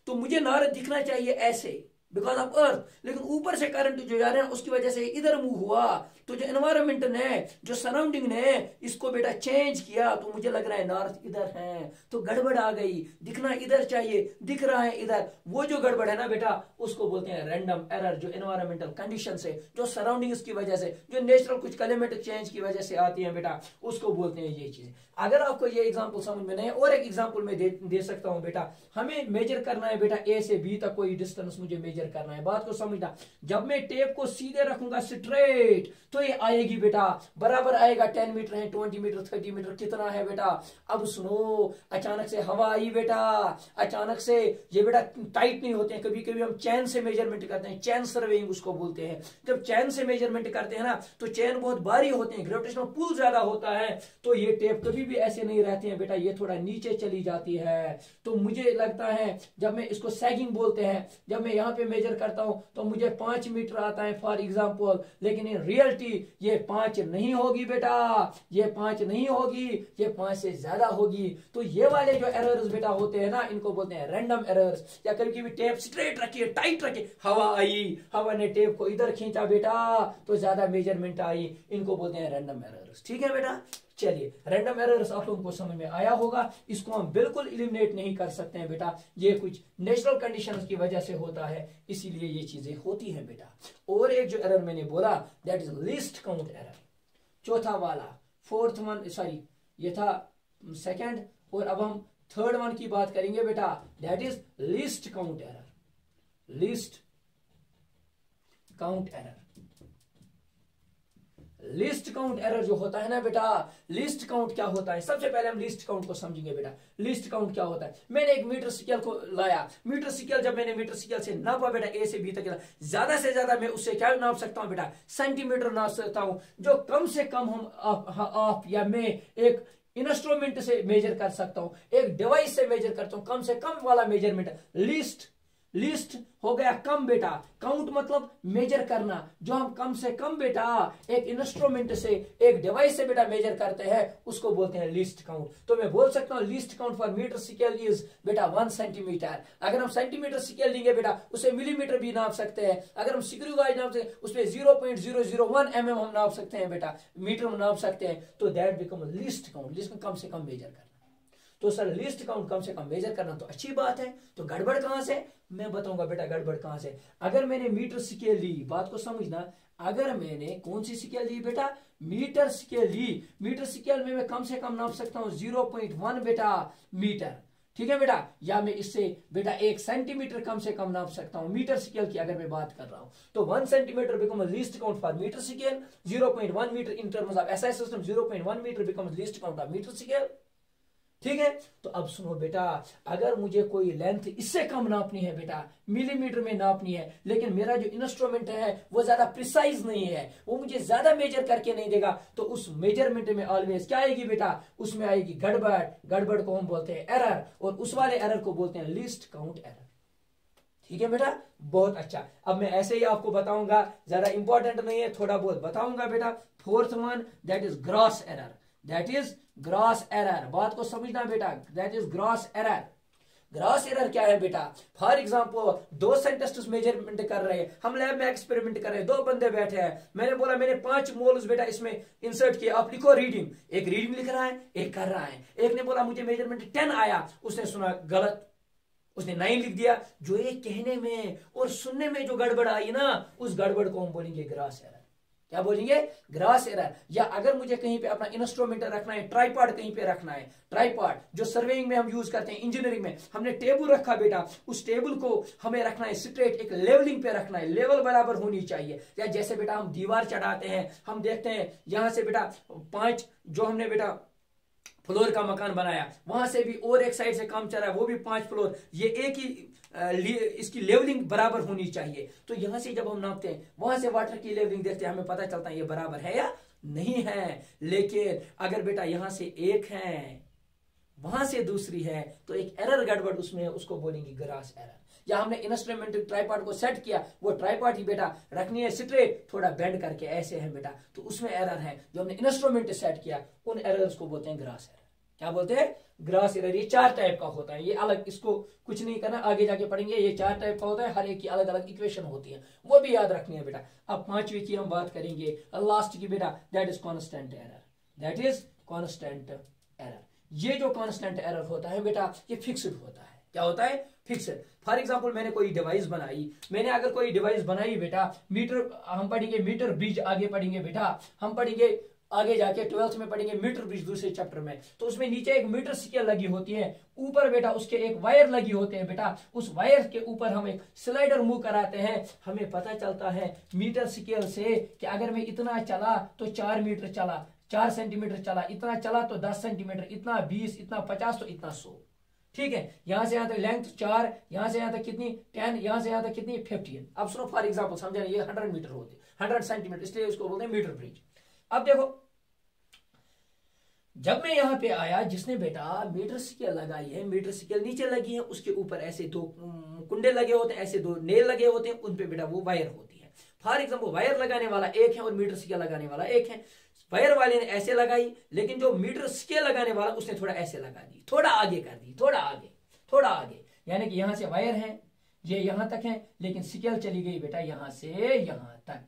तो मुझे नॉर्थ दिखना चाहिए ऐसे बिकॉज ऑफ अर्थ, लेकिन ऊपर से करंट जो जा रहा है उसकी वजह से इधर मूव हुआ। तो जो एनवायरमेंट ने, जो सराउंडिंग ने इसको बेटा चेंज किया, तो मुझे लग रहा है नॉर्थ इधर है, तो गड़बड़ आ गई, दिखना इधर चाहिए, दिख रहा है इधर। वो जो गड़बड़ है ना बेटा, उसको बोलते हैं रैंडम एरर, जो एनवायरमेंटल कंडीशन से, जो सराउंडिंग्स की वजह से, जो नेचुरल कुछ क्लाइमेटिक चेंज की वजह से आती है बेटा, उसको बोलते हैं ये चीजें। अगर आपको ये एग्जाम्पल समझ में नहीं, और एक एग्जाम्पल मैं दे सकता हूं बेटा। हमें मेजर करना है बेटा ए से बी तक कोई डिस्टेंस मुझे मेजर करना है। बात को समझना, जब मैं टेप को सीधे रखूंगा स्ट्रेट, तो ये आएगी बेटा बराबर आएगा 10 मीटर है, 20 मीटर, 30 मीटर, कितना है बेटा। अब सुनो, अचानक से हवा आई बेटा, अचानक से ये बेटा टाइट नहीं होते हैं। कभी कभी हम चैन से मेजरमेंट करते हैं, चैन सर्वेइंग उसको बोलते हैं। जब चैन से मेजरमेंट करते हैं ना, तो चैन बहुत भारी होते हैं, ग्रेविटेशनल पुल ज्यादा होता है, तो ये टेप कभी भी ऐसे नहीं रहती है बेटा, ये थोड़ा नीचे चली जाती है। तो मुझे लगता है जब मैं इसको सैगिंग बोलते हैं, जब मैं यहाँ पे मेजर करता हूं तो मुझे 5 मीटर आता है फॉर एग्जांपल, लेकिन इन रियलिटी ये 5 नहीं होगी बेटा, ये 5 नहीं होगी, ये 5 से ज्यादा होगी। तो ये वाले जो एरर्स बेटा होते हैं ना, इनको बोलते हैं रैंडम एरर्स। या कभी कभी टेप स्ट्रेट रखिए, टाइट रखिए, हवा आई, हवा ने टेप को इधर खींचा बेटा, तो ज्यादा मेजरमेंट आई, इनको बोलते हैं रैंडम एरर्स। ठीक है बेटा, चलिए रैंडम एरर्स आप लोगों को समझ में आया होगा। इसको हम बिल्कुल इलिमिनेट नहीं कर सकते हैं बेटा, ये कुछ नेचुरल कंडीशंस की वजह से होता है, इसीलिए ये चीजें होती हैं बेटा। और एक जो एरर मैंने बोला, that is least count error. चौथा वाला, फोर्थ वन, सॉरी ये था सेकंड, और अब हम थर्ड वन की बात करेंगे बेटा, that is least count error. Least count error, list count error जो होता है ना बेटा, लिस्ट काउंट क्या होता है? सबसे पहले हम लिस्ट काउंट को समझेंगे बेटा। लिस्ट काउंट क्या होता है? मैंने एक मीटर स्केल को लाया, मीटर स्केल जब मैंने मीटर स्केल से नापा बेटा, ए से बी तक, ज्यादा से ज्यादा मैं उससे क्या नाप सकता हूं बेटा? सेंटीमीटर नाप सकता हूं। जो कम से कम हम आप या मैं एक इंस्ट्रूमेंट से मेजर कर सकता हूं, एक डिवाइस से मेजर करता हूं, कम से कम वाला मेजरमेंट लिस्ट। लिस्ट हो गया कम बेटा, काउंट मतलब मेजर करना, जो हम कम से कम बेटा एक इंस्ट्रूमेंट से, एक डिवाइस से बेटा मेजर करते हैं, उसको बोलते हैं लिस्ट काउंट। तो मैं बोल सकता हूं least count for metre scale is बेटा 1 सेंटीमीटर। अगर हम सेंटीमीटर स्केल लेंगे बेटा, उसे मिलीमीटर भी नाप सकते हैं। अगर हम स्क्रू गाज नाप सकते हैं, उसमें 0.001 mm हम नाप सकते हैं बेटा, मीटर में नाप सकते हैं। तो that become least count, least कम से कम मेजर करना। तो सर लिस्ट काउंट कम से कम मेजर करना तो अच्छी बात है, तो गड़बड़ कहां से? मैं बताऊंगा बेटा गड़बड़ कहां से। अगर मैंने मीटर स्केल ली, बात को समझना, अगर मैंने कौन सी स्केल ली बेटा? मीटर स्केल ली। मीटर स्केल में मैं कम से कम नाप सकता हूं 0.1 बेटा मीटर। ठीक है बेटा, या मैं इससे बेटा 1 सेंटीमीटर कम से कम नाप सकता हूं मीटर स्केल की अगर मैं बात कर रहा हूं। तो 1 centimetre become least count for metre scale, 0.1 metre in terms of SI system, 0.1 metre become least count of metre scale. ठीक है, तो अब सुनो बेटा, अगर मुझे कोई लेंथ इससे कम नापनी है बेटा, मिलीमीटर में नापनी है, लेकिन मेरा जो इंस्ट्रूमेंट है वो ज्यादा प्रिसाइज नहीं है, वो मुझे ज्यादा मेजर करके नहीं देगा, तो उस मेजरमेंट में ऑलवेज क्या आएगी बेटा? उसमें आएगी गड़बड़। गड़बड़ को हम बोलते हैं एरर, और उस वाले एरर को बोलते हैं लिस्ट काउंट एरर। ठीक है बेटा, बहुत अच्छा। अब मैं ऐसे ही आपको बताऊंगा, ज्यादा इंपॉर्टेंट नहीं है, थोड़ा बहुत बताऊंगा बेटा। Fourth one, that is gross error. That is gross error, बात को समझना बेटा, that is gross error. Grass error क्या है बेटा? फॉर एग्जांपल 2 साइंटिस्ट मेजरमेंट कर रहे हैं, हम लैब में एक्सपेरिमेंट कर रहे हैं, 2 बंदे बैठे हैं, मैंने बोला मैंने 5 मोल्स बेटा इसमें इंसर्ट किया, आप लिखो रीडिंग। एक रीडिंग लिख रहा है, एक कर रहा है। एक ने बोला मुझे मेजरमेंट 10 आया, उसने सुना गलत, उसने 9 लिख दिया। जो ये कहने में और सुनने में जो गड़बड़ आई ना, उस गड़बड़ को हम बोलेंगे ग्रास एरर। क्या बोलेंगे? Grass error. या अगर मुझे कहीं पे अपना इंस्ट्रूमेंट रखना है, ट्राइपॉड कहीं पे रखना है, ट्राइपॉड जो सर्वेइंग में हम यूज करते हैं, इंजीनियरिंग में हमने टेबल रखा बेटा, उस टेबल को हमें रखना है स्ट्रेट, एक लेवलिंग पे रखना है, लेवल बराबर होनी चाहिए। या जैसे बेटा हम दीवार चढ़ाते हैं, हम देखते हैं यहां से बेटा 5 जो हमने बेटा फ्लोर का मकान बनाया, वहां से भी और एक साइड से काम चल रहा है, वो भी 5 फ्लोर, ये एक ही इसकी लेवलिंग बराबर होनी चाहिए। तो यहां से जब हम नापते हैं, वहां से वाटर की लेवलिंग देखते हैं, हमें पता चलता है ये बराबर है या नहीं है। लेकिन अगर बेटा यहां से एक है, वहां से दूसरी है, तो एक एरर गड़बड़ उसमें है, उसको बोलेंगे ग्रास एरर। या हमने इंस्ट्रूमेंट ट्राइपॉड को सेट किया, वो ट्राइपॉड ही बेटा रखनी है स्ट्रेट, थोड़ा बेंड करके ऐसे है बेटा, तो उसमें एरर है। जो हमने इंस्ट्रूमेंट सेट किया, उन एरर्स को बोलते हैं ग्रास एरर। क्या बोलते हैं? Grass error. ये 4 टाइप का होता है, ये अलग, इसको कुछ नहीं करना, आगे जाके पढ़ेंगे। ये 4 टाइप का होता है, हर एक की अलग अलग इक्वेशन होती है, वो भी याद रखनी है बेटा। अब 5वीं की हम बात करेंगे, लास्ट की बेटा, that is constant error. That is constant error. ये जो कांस्टेंट एरर होता है बेटा, ये फिक्स्ड होता है। क्या होता है? फिक्स्ड। फॉर एग्जांपल मैंने कोई डिवाइस बनाई, मैंने अगर कोई डिवाइस बनाई बेटा, मीटर, हम पढ़ेंगे मीटर ब्रिज, आगे पढ़ेंगे बेटा, हम पढ़ेंगे आगे जाके 12th में पढ़ेंगे मीटर ब्रिज दूसरे चैप्टर में। तो उसमें नीचे एक मीटर स्केल लगी होती है, ऊपर बेटा उसके एक वायर लगी होते हैं बेटा, उस वायर के ऊपर हम एक स्लाइडर मूव कराते हैं। हमें पता चलता है मीटर स्केल से कि अगर मैं इतना चला तो 4 मीटर चला, 4 सेंटीमीटर चला, इतना चला तो 10 सेंटीमीटर, इतना 20, इतना 50, तो इतना 100। ठीक है, यहां से यहां तक लेंथ 4, यहां से यहां तक कितनी 10, यहां से यहां तक कितनी 15। अब सुनो फॉर एग्जांपल समझा, ये 100 मीटर होती है, 100 सेंटीमीटर, इसलिए उसको बोलते हैं मीटर ब्रिज। अब देखो, जब मैं यहां पे आया, जिसने बेटा मीटर स्केल लगाई है, मीटर स्केल नीचे लगी है, उसके ऊपर ऐसे 2 कुंडे लगे होते हैं, ऐसे 2 नेल लगे होते हैं, उन पे बेटा वो वायर होती है। फॉर एग्जांपल वायर लगाने वाला एक है और मीटर स्केल लगाने वाला एक है। वायर वाले ने ऐसे लगाई, लेकिन जो मीटर स्केल लगाने वाला उसने थोड़ा ऐसे लगा दी, थोड़ा आगे कर दी, थोड़ा आगे, थोड़ा आगे, यानी कि यहां से वायर है, ये यहां तक है, लेकिन स्केल चली गई बेटा यहां से यहां तक।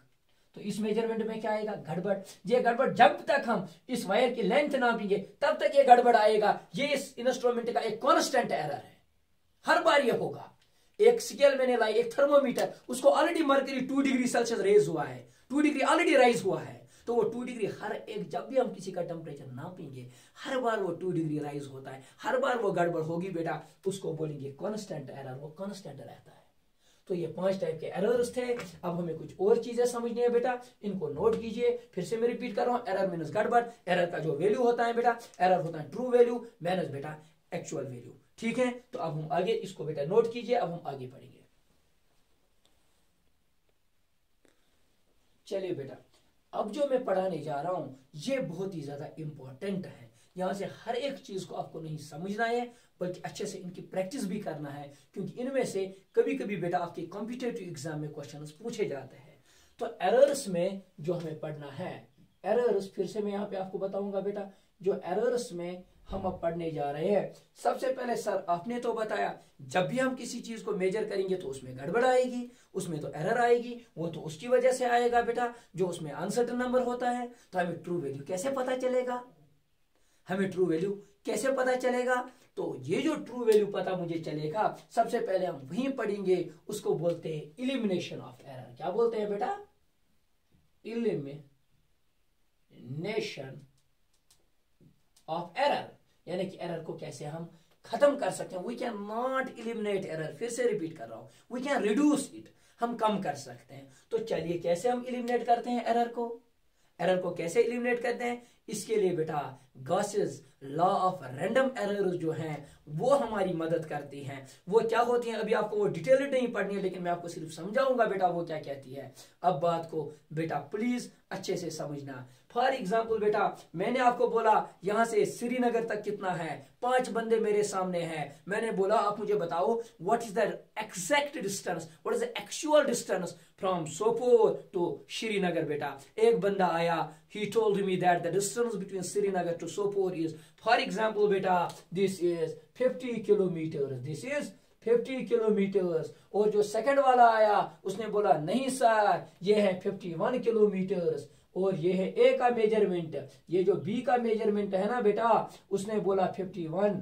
तो इस मेजरमेंट में क्या आएगा? गड़बड़। ये गड़बड़ जब तक हम इस वायर की लेंथ नापेंगे तब तक ये गड़बड़ आएगा। ये इस इंस्ट्रूमेंट का एक कांस्टेंट एरर है, हर बार ये होगा। एक स्केल मैंने लाई, एक थर्मोमीटर, उसको already mercury 2 degree Celsius raise हुआ है, 2 डिग्री ऑलरेडी राइज हुआ है, तो वो 2 डिग्री हर एक, जब भी हम किसी का टेम्परेचर नापेंगे, हर बार वो 2 डिग्री राइज होता है, हर बार वो गड़बड़ होगी बेटा, उसको बोलेंगे कांस्टेंट एरर, वो कांस्टेंट रहता है। तो ये 5 टाइप के एरर्स थे। अब हमें कुछ और चीजें समझनी है बेटा, इनको नोट कीजिए। फिर से मैं रिपीट कर रहा हूं, एरर मीन्स गड़बड़। एरर का जो वैल्यू होता है बेटा, एरर होता है ट्रू वैल्यू माइनस बेटा एक्चुअल वैल्यू। ठीक है, तो अब हम आगे इसको बेटा नोट कीजिए, अब हम आगे पढ़ेंगे। चलिए बेटा, अब जो मैं पढ़ाने जा रहा हूं ये बहुत ही ज्यादा इंपॉर्टेंट है। यहां से हर एक चीज को आपको नहीं समझना है, बल्कि अच्छे से इनकी प्रैक्टिस भी करना है, क्योंकि इनमें से कभी कभी बेटा आपके कॉम्पिटिटिव एग्जाम में क्वेश्चंस पूछे जाते हैं। तो एरर्स में जो हमें पढ़ना है, एरर्स फिर से मैं यहां पे आपको बताऊंगा बेटा, जो एरर्स में हम अब पढ़ने जा रहे हैं। सबसे पहले सर आपने तो बताया, जब भी हम किसी चीज को मेजर करेंगे तो उसमें गड़बड़ आएगी, उसमें तो एरर आएगी, वो तो उसकी वजह से आएगा बेटा जो उसमें अनसर्टेन नंबर होता है। तो हमें ट्रू वैल्यू कैसे पता चलेगा? हमें ट्रू वैल्यू कैसे पता चलेगा? तो ये जो ट्रू वैल्यू पता मुझे चलेगा, सबसे पहले हम वहीं पढ़ेंगे, उसको बोलते हैं इलिमिनेशन ऑफ एरर। क्या बोलते हैं बेटा? इलिमिनेशन ऑफ एरर, यानी कि एरर को कैसे हम खत्म कर सकते हैं। We can not eliminate error, फिर से रिपीट कर रहा हूं, वी कैन रिड्यूस इट, हम कम कर सकते हैं। तो चलिए कैसे हम इलिमिनेट करते हैं एरर को? एरर को कैसे इलिमिनेट करते हैं? इसके लिए बेटा Gauss's law of random errors जो हैं वो हमारी मदद करती हैं। वो क्या होती हैं अभी आपको वो डिटेल नहीं पढ़नी है, लेकिन मैं आपको सिर्फ समझाऊंगा बेटा वो क्या कहती है। अब बात को बेटा प्लीज अच्छे से समझना। फॉर एग्जाम्पल बेटा मैंने आपको बोला यहां से श्रीनगर तक कितना है, 5 बंदे मेरे सामने हैं। मैंने बोला आप मुझे बताओ what is the exact distance, what is the actual distance from Sopore to Srinagar. बेटा एक बंदा आया, he told me that the distance between Srinagar to Sopore is for example बेटा this is 50 kilometre, this is 50 kilometres. और जो सेकंड वाला आया उसने बोला नहीं सर ये है 51 किलोमीटर्स, और ये है ए का मेजरमेंट। ये जो बी का मेजरमेंट है ना बेटा उसने बोला 51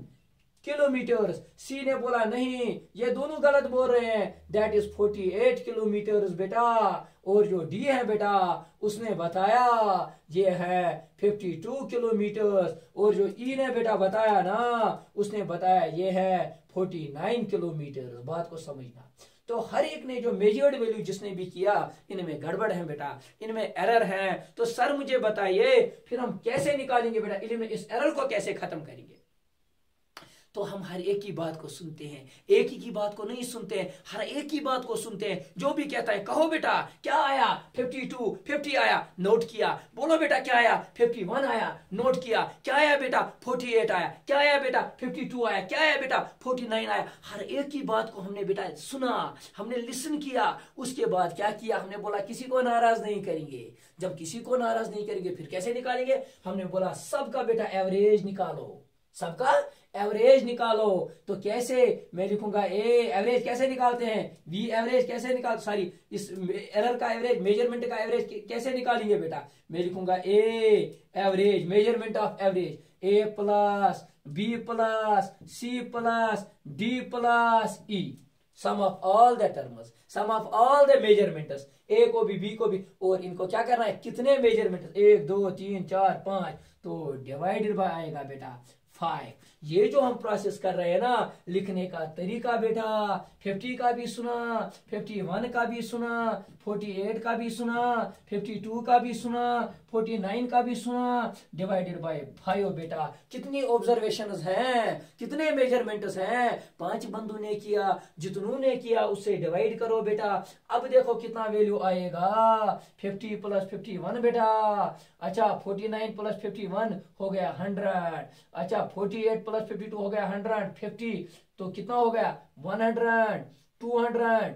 किलोमीटर्स। सी ने बोला नहीं ये दोनों गलत बोल रहे हैं, दैट इज 48 किलोमीटर्स बेटा। और जो डी है बेटा उसने बताया ये है 52 किलोमीटर्स। और जो ई ने बेटा बताया ना उसने बताया ये है 49 किलोमीटर। बात को समझना। तो हर एक ने जो मेजर्ड वैल्यू जिसने भी किया इनमें गड़बड़ है बेटा, इनमें एरर है। तो सर मुझे बताइए फिर हम कैसे निकालेंगे बेटा, इस एरर को कैसे खत्म करेंगे। तो हम हर एक की बात को सुनते हैं, एक ही की बात को नहीं सुनते हैं, हर एक की बात को सुनते हैं। जो भी कहता है कहो बेटा क्या आया 52, 50 आया नोट किया, बोलो बेटा क्या आया 51 आया नोट किया, क्या आया बेटा 48 आया, क्या आया बेटा 52 आया, क्या आया बेटा 49 आया। हर एक की बात को हमने बेटा सुना, हमने लिसन किया। उसके बाद क्या किया हमने बोला किसी को नाराज नहीं करेंगे। जब किसी को नाराज नहीं करेंगे फिर कैसे निकालेंगे, हमने बोला सबका बेटा एवरेज निकालो, सबका एवरेज निकालो। तो कैसे मैं लिखूंगा ए एवरेज कैसे निकालते हैं, वी एवरेज कैसे निकाल सॉरी इस एरर का एवरेज मेजरमेंट का एवरेज कैसे निकालेंगे बेटा, मैं लिखूंगा a average measurement of average A plus B plus C plus D plus E sum of all the terms, sum of all the measurements, A को भी बी को भी। और इनको क्या करना है कितने मेजरमेंट 1 2 3 4 5, तो डिवाइडेड बाय आएगा बेटा 5। ये जो हम प्रोसेस कर रहे हैं ना लिखने का तरीका बेटा 50 का भी सुना, 51 का भी सुना, 48 का भी सुना, 52 का भी सुना, 49 का भी सुना, डिवाइडेड बाय 5 बेटा। कितनी ऑब्जर्वेशंस हैं, कितने मेजरमेंट्स हैं, 5 बंदों ने किया, जितनों ने किया उससे डिवाइड करो बेटा। अब देखो कितना वैल्यू आएगा 50 प्लस 51 बेटा। अच्छा 49 प्लस 51 हो गया 100। अच्छा 48 प्लस 52 हो गया 150। तो कितना हो गया 100, 200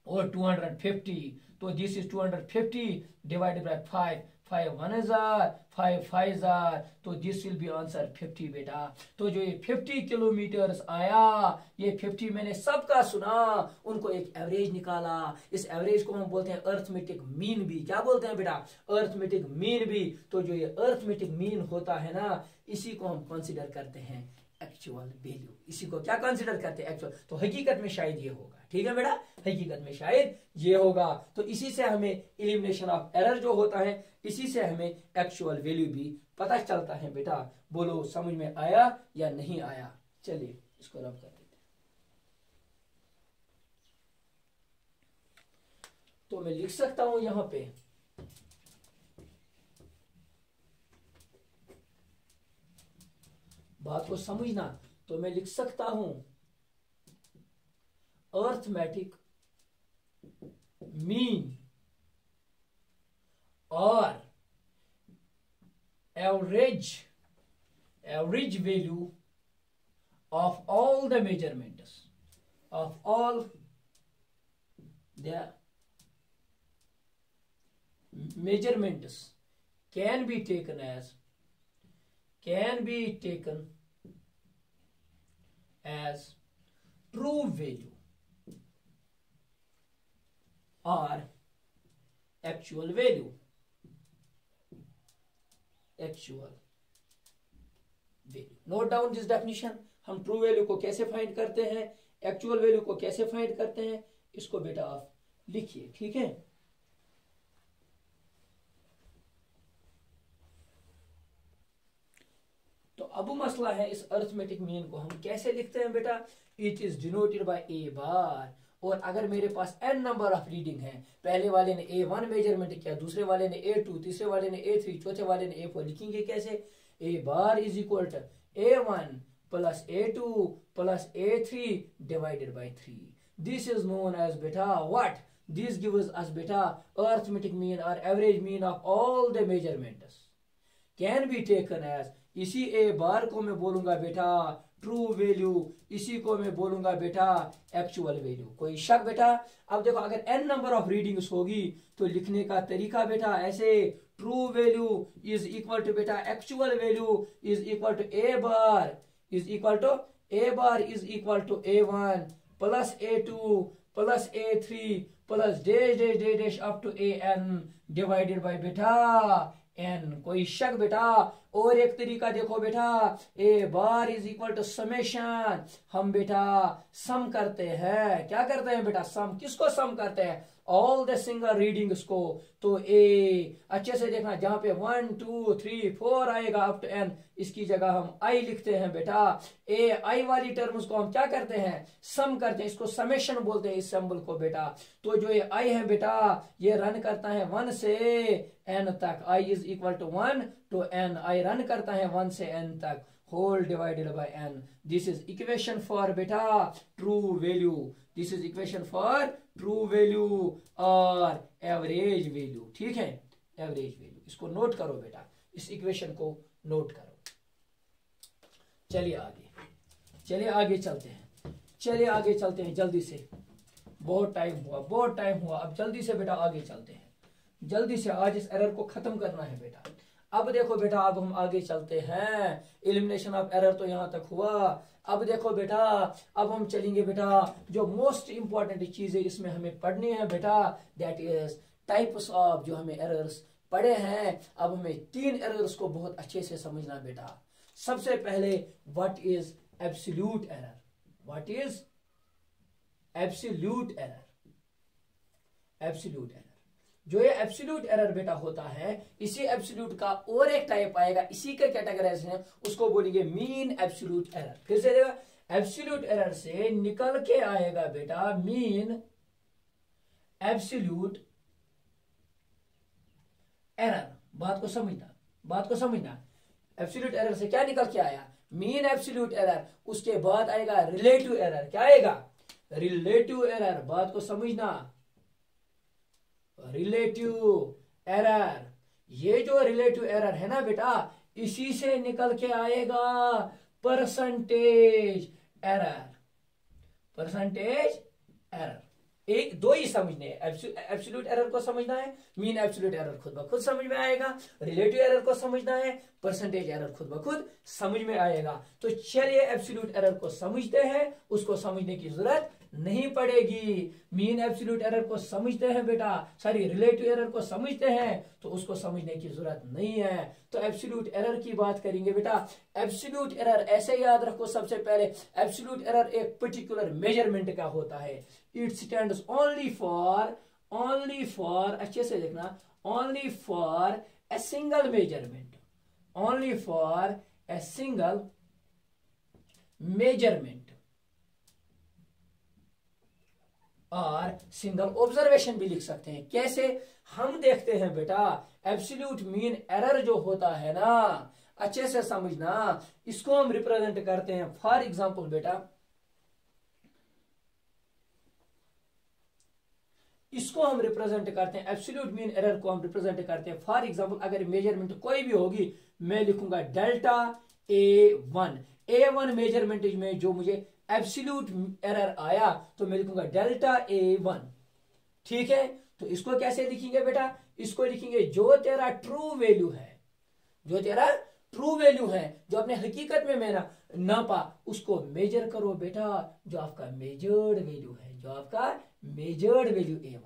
और 250। तो दिस इज 250 डिवाइडेड बाय 5, 5 1000, 5 5000, तो दिस विल बी आंसर 50 बेटा। तो जो ये 50 किलोमीटर्स आया, ये 50 मैंने सबका सुना, उनको एक एवरेज निकाला। इस एवरेज को हम बोलते हैं अर्थमेटिक मीन भी। क्या बोलते हैं बेटा, अर्थमेटिक मीन भी। तो जो ये अर्थमेटिक मीन होता है ना इसी को हम कंसीडर करते हैं एक्चुअल वैल्यू। इसी को क्या कंसीडर करते हैं एक्चुअल। तो हकीकत में शायद ये होगा, ठीक है बेटा, हकीकत में शायद ये होगा। तो इसी से हमें एलिमिनेशन ऑफ एरर जो होता है इसी से हमें एक्चुअल वैल्यू भी पता चलता है बेटा। बोलो समझ में आया या नहीं आया। चलिए इसको रब कर देते हैं। तो मैं लिख सकता हूं यहां पे बात को समझना। तो मैं लिख सकता हूं अर्थमेटिक मीन और average value of all the measurements, of all the measurements can be taken as true value or actual value, note down this definition। हम ट्रू वैल्यू को कैसे फाइंड करते हैं, एक्चुअल वैल्यू को कैसे फाइंड करते हैं, इसको बेटा आप लिखिए, ठीक है। तो अब मसला है इस अर्थमेटिक मीन को हम कैसे लिखते हैं बेटा। इट इज डिनोटेड बाय ए बार। और अगर मेरे पास n नंबर ऑफ रीडिंग है, पहले वाले ने A1 मेजरमेंट किया, दूसरे वाले ने A2, तीसरे वाले ने A3, चौथे वाले ने A4, लिखेंगे कैसे, A bar is equal to A1 plus A2 plus A3 divided by 3। This is known as बेटा व्हाट, दिस गिव्स अस बेटा अर्थमेटिक मीन और average mean of all the measurements can be taken as. इसी ए बार को मैं बोलूंगा बेटा ट्रू वैल्यू, इसी को मैं बोलूंगा बेटा एक्चुअल वैल्यू। कोई शक बेटा? अब देखो अगर n नंबर ऑफ रीडिंग्स होगी तो लिखने का तरीका बेटा ऐसे, true value is equal to बेटा actual value is equal to A bar is equal to is equal to a1 plus a2 plus a3 plus dash dash dash dash up to an divided by बेटा n। कोई शक बेटा? और एक तरीका देखो बेटा, A bar is equal to summation, हम बेटा सम करते हैं। क्या करते हैं बेटा? सम। किसको सम करते हैं? ऑल द सिंगल रीडिंग्स को। तो ए अच्छे से देखना, जहां पे 1 2 3 4 आएगा अप टू n, इसकी जगह हम आई लिखते हैं बेटा। ए आई वाली टर्म्स को हम क्या करते हैं? सम करते हैं, इसको समेशन बोलते हैं इस सिंबल को बेटा। तो जो ये आई है बेटा ये रन करता है 1 से n तक, i is equal to 1 to n, i run करता है 1 से n तक, whole divided by n। This is equation for बेटा true value, this is equation for true value और एवरेज वैल्यू। ठीक है, एवरेज वैल्यू, इसको नोट करो बेटा, इस इक्वेशन को नोट करो। चलिए आगे चलते हैं जल्दी से, बहुत टाइम हुआ, अब जल्दी से बेटा आगे चलते हैं, जल्दी से आज इस एरर को खत्म करना है बेटा। अब देखो बेटा, अब हम आगे चलते हैं, एलिमिनेशन ऑफ एरर तो यहां तक हुआ। अब देखो बेटा, अब हम चलेंगे बेटा, जो मोस्ट इंपॉर्टेंट चीजें इसमें हमें पढ़नी है बेटा, दैट इज टाइप्स ऑफ, जो हमें एरर्स पढ़े हैं। अब हमें 3 एरर्स को बहुत अच्छे से समझना बेटा। सबसे पहले what is absolute error, what is absolute error. Absolute error, जो ये एब्सोल्यूट एरर बेटा होता है, इसी एब्सोल्यूट का और एक टाइप आएगा, इसी के कैटेगराइजेशन है, उसको बोलेंगे मीन एब्सोल्यूट एरर। फिर से देखो, एब्सोल्यूट एरर से निकल के आएगा बेटा मीन एब्सोल्यूट एरर। बात को समझना, एब्सोल्यूट एरर से क्या निकल के आया? Mean absolute error. उसके बाद आएगा रिलेटिव एरर। क्या आएगा? Relative error. बात को समझना, रिलेटिव एरर, ये जो रिलेटिव एरर है ना बेटा, इसी से निकल के आएगा परसेंटेज एरर। परसेंटेज एरर, एक दो ही समझने हैं। एब्सोल्यूट एरर को समझना है, मीन एब्सोल्यूट एरर खुद ब खुद समझ में आएगा, रिलेटिव एरर को समझना है, परसेंटेज एरर खुद ब खुद समझ में आएगा। तो चलिए एब्सोल्यूट एरर को समझते हैं, उसको समझने की जरूरत नहीं पड़ेगी। मीन एब्सोल्यूट एरर को समझते हैं बेटा, सॉरी रिलेटिव एरर को समझते हैं, तो उसको समझने की जरूरत नहीं है। तो एब्सोल्यूट एरर की बात करेंगे बेटा। एब्सोल्यूट एरर ऐसे याद रखो, सबसे पहले एब्सोल्यूट एरर एक पर्टिकुलर मेजरमेंट का होता है। इट स्टैंड्स ओनली फॉर, अच्छे से देखना, only for a single measurement, only for a single measurement और सिंगल ऑब्जर्वेशन भी लिख सकते हैं। कैसे? हम देखते हैं बेटा, एब्सोल्यूट मीन एरर जो होता है ना, अच्छे से समझना, इसको हम रिप्रेजेंट करते हैं। फॉर एग्जांपल बेटा, इसको हम रिप्रेजेंट करते हैं, एब्सोल्यूट मीन एरर को हम रिप्रेजेंट करते हैं। फॉर एग्जांपल, अगर मेजरमेंट कोई भी होगी, मैं लिखूंगा डेल्टा A1 मेजरमेंट में जो मुझे एब्सोल्यूट एरर आया, तो मैं लिखूंगा डेल्टा A1। ठीक है, तो इसको कैसे लिखेंगे बेटा? इसको लिखेंगे जो तेरा ट्रू वैल्यू है, जो तेरा ट्रू वैल्यू है, जो अपने हकीकत में मैंने नापा, उसको मेजर करो बेटा, जो आपका मेजर्ड वैल्यू है, जो आपका मेजर्ड वैल्यू A1 है।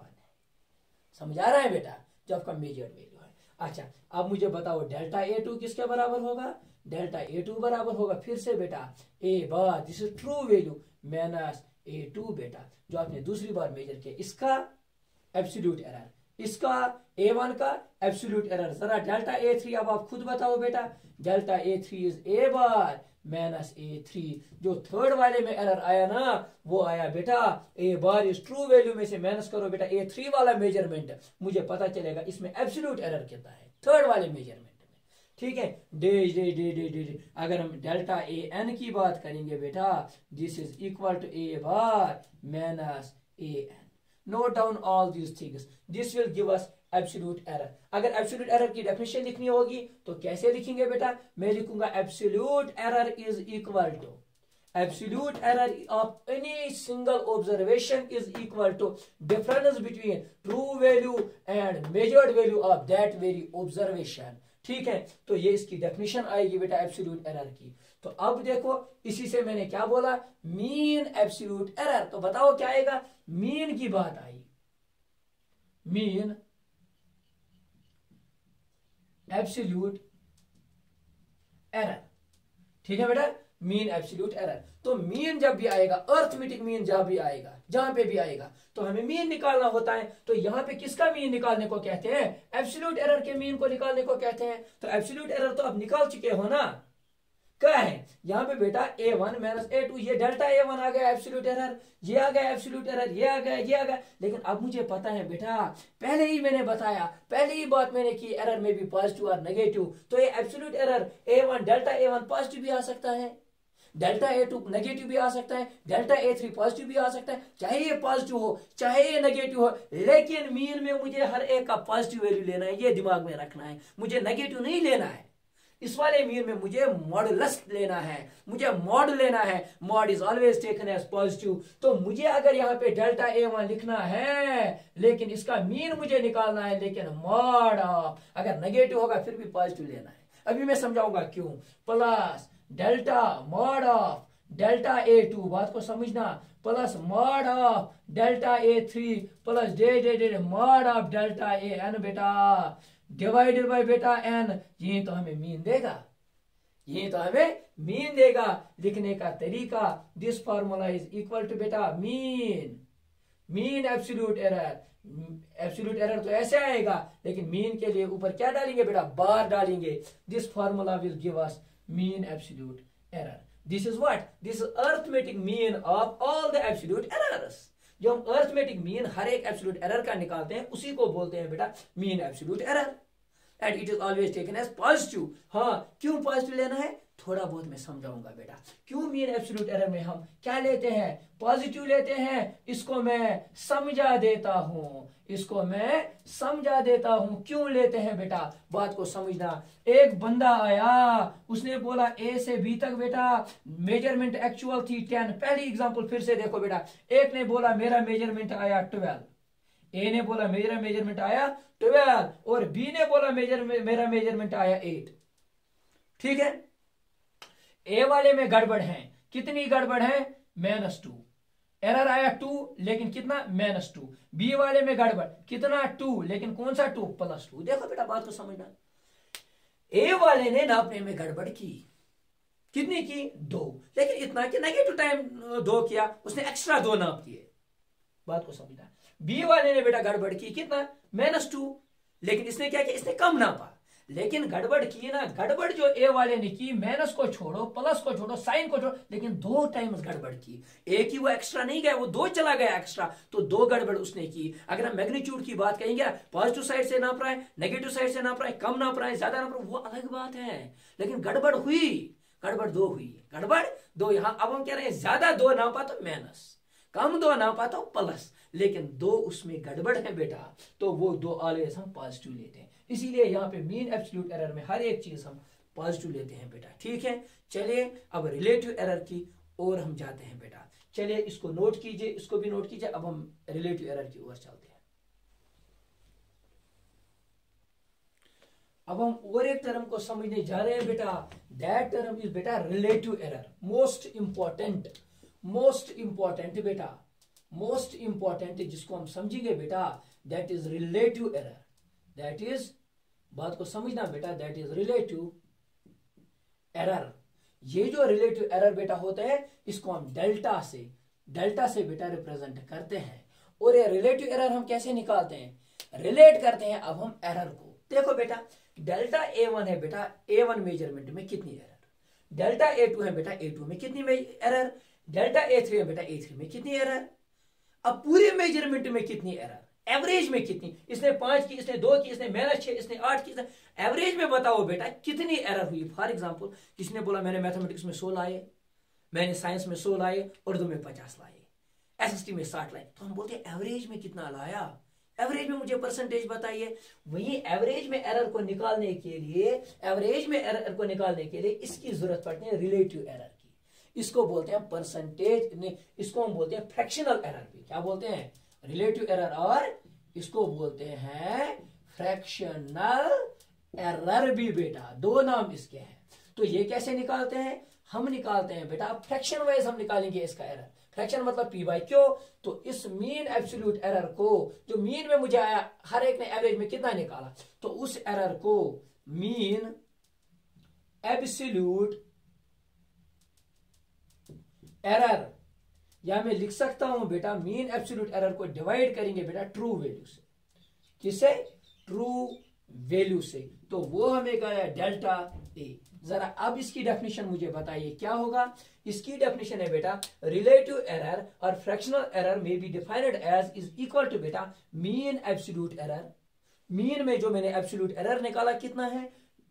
समझ आ रहा है बेटा? जो आपका मेजर्ड वैल्यू है। अच्छा, अब मुझे बताओ डेल्टा A2 किसके बराबर होगा? डेल्टा A2 बराबर होगा फिर से बेटा A bar, this is true value, minus A2 बेटा, जो आपने दूसरी बार मेजर किया, इसका एब्सोल्यूट एरर, इसका A1 का एब्सोल्यूट एरर। जरा डेल्टा A3 अब आप खुद बताओ बेटा, delta A3 is A bar minus A3। जो थर्ड वाले में एरर आया ना, वो आया बेटा A bar is true value में से माइनस करो बेटा A3 वाला मेजरमेंट, मुझे पता चलेगा इसमें एब्सोल्यूट एरर कितना है थर्ड वाले मेजरमेंट में। ठीक है, डे अगर हम डेल्टा AN की बात करेंगे बेटा, this is equal to A bar minus AN। Note down all these things, this will give us absolute error. अगर एब्सोल्यूट एरर की डेफिनेशन लिखनी होगी तो कैसे लिखेंगे बेटा? मैं लिखूंगा absolute error is equal to, Absolute error of any single observation is equal to difference between true value and measured value of that very observation. ठीक है, तो ये इसकी डेफिनेशन आएगी बेटा एब्सोल्यूट एरर की। तो अब देखो इसी से मैंने क्या बोला, मीन एब्सोल्यूट एरर। तो बताओ क्या आएगा, मीन की बात आई, मीन एब्सोल्यूट एरर। ठीक है बेटा, मीन एब्सोल्यूट एरर। तो मीन जब भी आएगा, अर्थमेटिक मीन जब भी आएगा, जहां पे भी आएगा, तो हमें मीन निकालना होता है। तो यहां पे किसका मीन निकालने को कहते हैं, एब्सोल्यूट एरर के मीन को निकालने को कहते हैं। तो एब्सोल्यूट एरर तो अब निकाल चुके हो ना, क्या है यहां पे बेटा A1 माइनस A2, ये डेल्टा A1 आ गया एब्सोल्यूट एरर, ये आ गया एब्सोल्यूट एरर, ये आ गया, ये आ गया। लेकिन अब मुझे पता है बेटा, पहले ही मैंने बताया, पहले ही बात मैंने की, एरर में भी पॉजिटिव और नेगेटिव। तो ये absolute error A1 delta A1 positive भी आ सकता है, डेल्टा A2 नेगेटिव भी आ सकता है, डेल्टा A3 पॉजिटिव भी आ सकता है, चाहे ये पॉजिटिव हो चाहे ये नेगेटिव हो। लेकिन मीन में मुझे हर एक का पॉजिटिव वैल्यू लेना है, ये दिमाग में रखना है, मुझे नेगेटिव नहीं लेना है। इस वाले मीन में मुझे मॉडुलस लेना है, मुझे मॉड लेना है, mod is always taken as positive. तो मुझे अगर यहाँ पे डेल्टा A1 लिखना है, लेकिन इसका मीन मुझे निकालना है, लेकिन मॉड ऑफ अगर नेगेटिव होगा फिर भी पॉजिटिव लेना है। अभी मैं समझाऊंगा क्यों। Plus delta mod of delta A2, बात को समझना, plus mod of delta A3 plus day mod of delta AN बेटा, डिवाइडेड बाय बेटा n। ये तो हमें मीन देगा, ये तो हमें मीन देगा। लिखने का तरीका, this formula is equal to बेटा mean, mean absolute error. Absolute error तो ऐसे आएगा, लेकिन मीन के लिए ऊपर क्या डालेंगे बेटा, बार डालेंगे। This formula will give us mean absolute error. This is what, this is arithmetic mean of all the absolute errors. जो हम अरिथमेटिक मीन हर एक एब्सोल्यूट एरर का निकालते हैं, उसी को बोलते हैं बेटा mean absolute error, and it is always taken as positive. हाँ, क्यों पॉजिटिव लेना है, थोड़ा बहुत मैं समझाऊंगा बेटा। क्यों मीन एब्सोल्यूट एरर में हम क्या लेते हैं, पॉजिटिव लेते हैं। इसको मैं समझा देता हूं, इसको मैं समझा देता हूं क्यों लेते हैं बेटा, बात को समझना। एक बंदा आया, उसने बोला A से B तक बेटा मेजरमेंट एक्चुअल थी 10। पहली एग्जांपल फिर से देखो बेटा, एक ने बोला मेरा मेजरमेंट आया 12, A ने बोला मेरा मेजरमेंट आया 12 और B ने बोला मेरा मेजरमेंट आया 8। ठीक है, A वाले में गड़बड़ है, कितनी गड़बड़ है, -2, एरर आया 2, लेकिन कितना, -2। B वाले में गड़बड़ कितना, 2, लेकिन कौन सा 2, +2। देखो बेटा बात को समझना, A वाले ने नापने में गड़बड़ की, कितनी की, 2, लेकिन इतना कि नेगेटिव टाइम 2 किया, उसने एक्स्ट्रा 2 नाप दिए, बात को समझना। B वाले ने बेटा गड़बड़ की, कितना, -2, लेकिन इसने क्या किया, इसने कम नापा। लेकिन गड़बड़ की ना, गड़बड़ जो A वाले ने की, माइनस को छोड़ो, प्लस को छोड़ो, साइन को छोड़ो, लेकिन 2 टाइम्स गड़बड़ की। एक ही वो एक्स्ट्रा नहीं गया, वो 2 चला गया एक्स्ट्रा, तो 2 गड़बड़ उसने की। अगर हम मैग्नीट्यूड की बात करेंगे, पॉजिटिव साइड से नाप रहा है, नेगेटिव साइड से नाप रहा है, कम नाप रहा है, ज्यादा नाप रहा है, वो अलग बात है। लेकिन गड़बड़ हुई, गड़बड़ 2 हुई, गड़बड़ 2। यहां अब हम कह रहे हैं ज्यादा 2 नापा तो माइनस, कम 2 नापा तो प्लस, लेकिन 2 उसमें गड़बड़ है बेटा, तो वो 2 ऑलवेज हम पॉजिटिव लेते हैं। इसीलिए यहाँ पे मीन एब्सोल्यूट एरर में हर एक चीज हम पॉजिटिव लेते हैं बेटा। ठीक है, चलिए अब रिलेटिव एरर की ओर हम जाते हैं बेटा। चलिए इसको नोट कीजिए, इसको भी नोट कीजिए। अब हम रिलेटिव एरर की ओर चलते हैं। अब हम और एक टर्म को समझने जा रहे हैं बेटा, दैट टर्म इज बेटा relative error. Most important, most important बेटा, मोस्ट इंपॉर्टेंट जिसको हम समझेंगे बेटा, that is relative error. That is, बात को समझना बेटा, दैट इज रिलेटिव एरर। ये जो रिलेटिव एरर बेटा होता है, इसको हम डेल्टा से बेटा रिप्रेजेंट करते हैं। और ये रिलेटिव एरर हम कैसे निकालते हैं, रिलेट करते हैं अब हम एरर को। देखो बेटा, डेल्टा A1 है बेटा, A1 मेजरमेंट में कितनी एरर, डेल्टा A2 है बेटा, A2 में कितनी एरर, डेल्टा A3 है बेटा, A3 में कितनी एरर। अब पूरे मेजरमेंट में कितनी एरर, एवरेज में कितनी, इसने 5 की, इसने 2 की, इसने -6, इसने 8 की, एवरेज में बताओ बेटा कितनी एरर हुई। फॉर एग्जांपल, किसने बोला मैंने मैथमेटिक्स में 100 लाए, मैंने साइंस में 100 लाए, उर्दू में 50 लाए, SST में 60 लाए, तो हम बोलते हैं एवरेज में कितना लाया, एवरेज में मुझे परसेंटेज बताइए। वही एवरेज में एरर को निकालने के लिए, एवरेज में एरर को निकालने के लिए इसकी जरूरत पड़ती है रिलेटिव एरर की। इसको बोलते हैं परसेंटेज ने, इसको हम बोलते हैं फ्रैक्शनल एरर भी। क्या बोलते हैं? रिलेटिव एरर, और इसको बोलते हैं फ्रैक्शनल एरर भी बेटा, दो नाम इसके हैं। तो ये कैसे निकालते हैं? हम निकालते हैं बेटा फ्रैक्शन वाइज हम निकालेंगे इसका एरर। फ्रैक्शन मतलब पी बाई क्यू। तो इस मीन एब्सोल्यूट एरर को, जो मीन में मुझे आया, हर एक ने एवरेज में कितना निकाला, तो उस एरर को मीन एब्सोल्यूट एरर, या मैं लिख सकता हूं बेटा मीन एब्सोल्यूट एरर को डिवाइड करेंगे बेटा ट्रू वैल्यू से। किससे? ट्रू वैल्यू से। तो वो हमें गया डेल्टा ए। जरा अब इसकी डेफिनेशन मुझे बताइए क्या होगा। इसकी डेफिनेशन है बेटा रिलेटिव एरर और फ्रैक्शनल एरर में be defined as is equal to बेटा मीन एब्सोल्यूट एरर। मीन में जो मैंने एब्सोल्यूट एरर निकाला कितना है,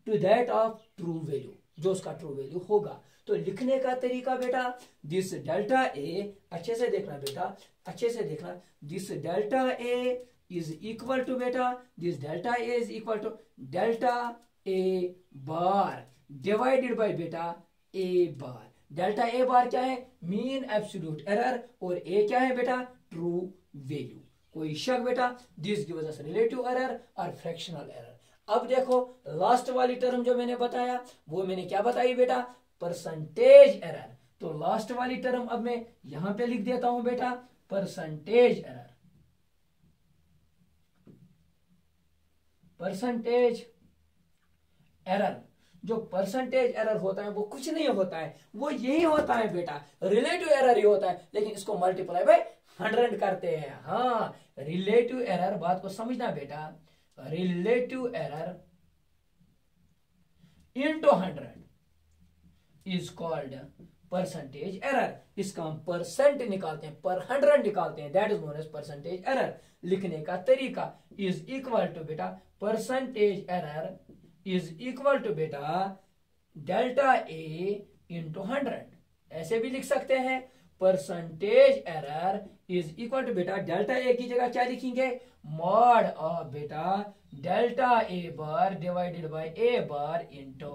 to that of true value, जो उसका ट्रू वैल्यू होगा। तो लिखने का तरीका बेटा, दिस डेल्टा ए, अच्छे से देखना बेटा, अच्छे से देखना, this delta A is equal to बेटा, this delta A is equal to delta A bar divided by बेटा ए बार। डेल्टा ए बार क्या है? मीन एब्सोल्यूट एरर, और ए क्या है बेटा? True value. कोई शक बेटा? This gives us relative error और फ्रैक्शनल एरर। अब देखो लास्ट वाली टर्म जो मैंने बताया, वो मैंने क्या बताई बेटा? Percentage error. तो लास्ट वाली टर्म अब मैं यहां पे लिख देता हूं बेटा, परसेंटेज एरर। परसेंटेज एरर, जो परसेंटेज एरर होता है वो कुछ नहीं होता है, वो यही होता है बेटा, रिलेटिव एरर ही होता है, लेकिन इसको मल्टीप्लाई बाय 100 करते हैं। हाँ, रिलेटिव एरर, बात को समझना बेटा, relative error into 100 is called percentage error. इसका हम परसेंट निकालते हैं, पर 100 निकालते हैं, that is known as percentage error. लिखने का तरीका इज इक्वल टू बेटा percentage error is equal to बेटा डेल्टा ए इंटू 100। ऐसे भी लिख सकते हैं, percentage error is equal to बेटा डेल्टा ए की जगह क्या लिखेंगे? मॉड ऑफ बेटा delta A bar divided by A bar into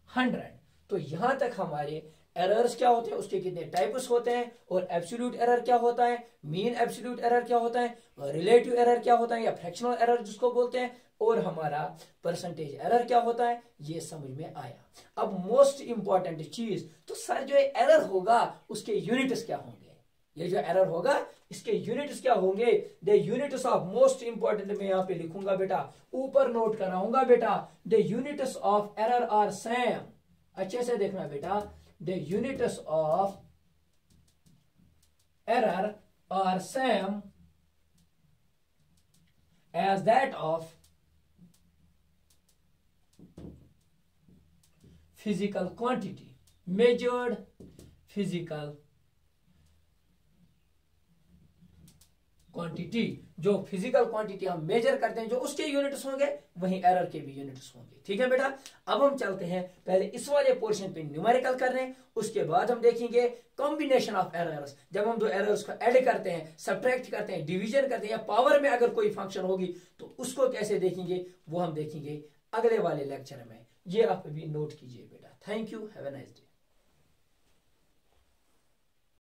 100। तो यहां तक हमारे एरर्स क्या होते हैं, उसके कितने टाइप्स होते हैं, और एब्सोल्यूट एरर क्या होता है, मीन एब्सोल्यूट एरर क्या होता है, रिलेटिव एरर क्या होता है या फ्रैक्शनल एरर जिसको बोलते हैं, और हमारा परसेंटेज एरर क्या होता है, ये समझ में आया। अब मोस्ट इंपॉर्टेंट चीज, तो सर जो एरर होगा उसके यूनिट्स क्या होंगे? ये जो एरर होगा इसके यूनिट्स क्या होंगे? The units of, most important मैं यहां पे लिखूंगा बेटा, ऊपर नोट कराऊंगा बेटा, the units of error are same. अच्छे से देखना बेटा, the units of error are same as that of physical quantity, measured physical quantity. जो फिजिकल क्वांटिटी हम मेजर करते हैं, जो उसके यूनिट्स होंगे वहीं एरर के भी यूनिट्स होंगे। ठीक है बेटा, अब हम चलते हैं पहले इस वाले पोर्शन पे न्यूमेरिकल करने, उसके बाद हम देखेंगे कॉम्बिनेशन ऑफ एरर्स। जब हम दो एरर्स को ऐड करते हैं, सब्ट्रैक्ट करते हैं, डिवीजन करते हैं, या पावर में अगर कोई फंक्शन होगी तो उसको कैसे देखेंगे, वो हम देखेंगे अगले वाले लेक्चर में। ये आप भी नोट कीजिए बेटा। Thank you, have a nice day.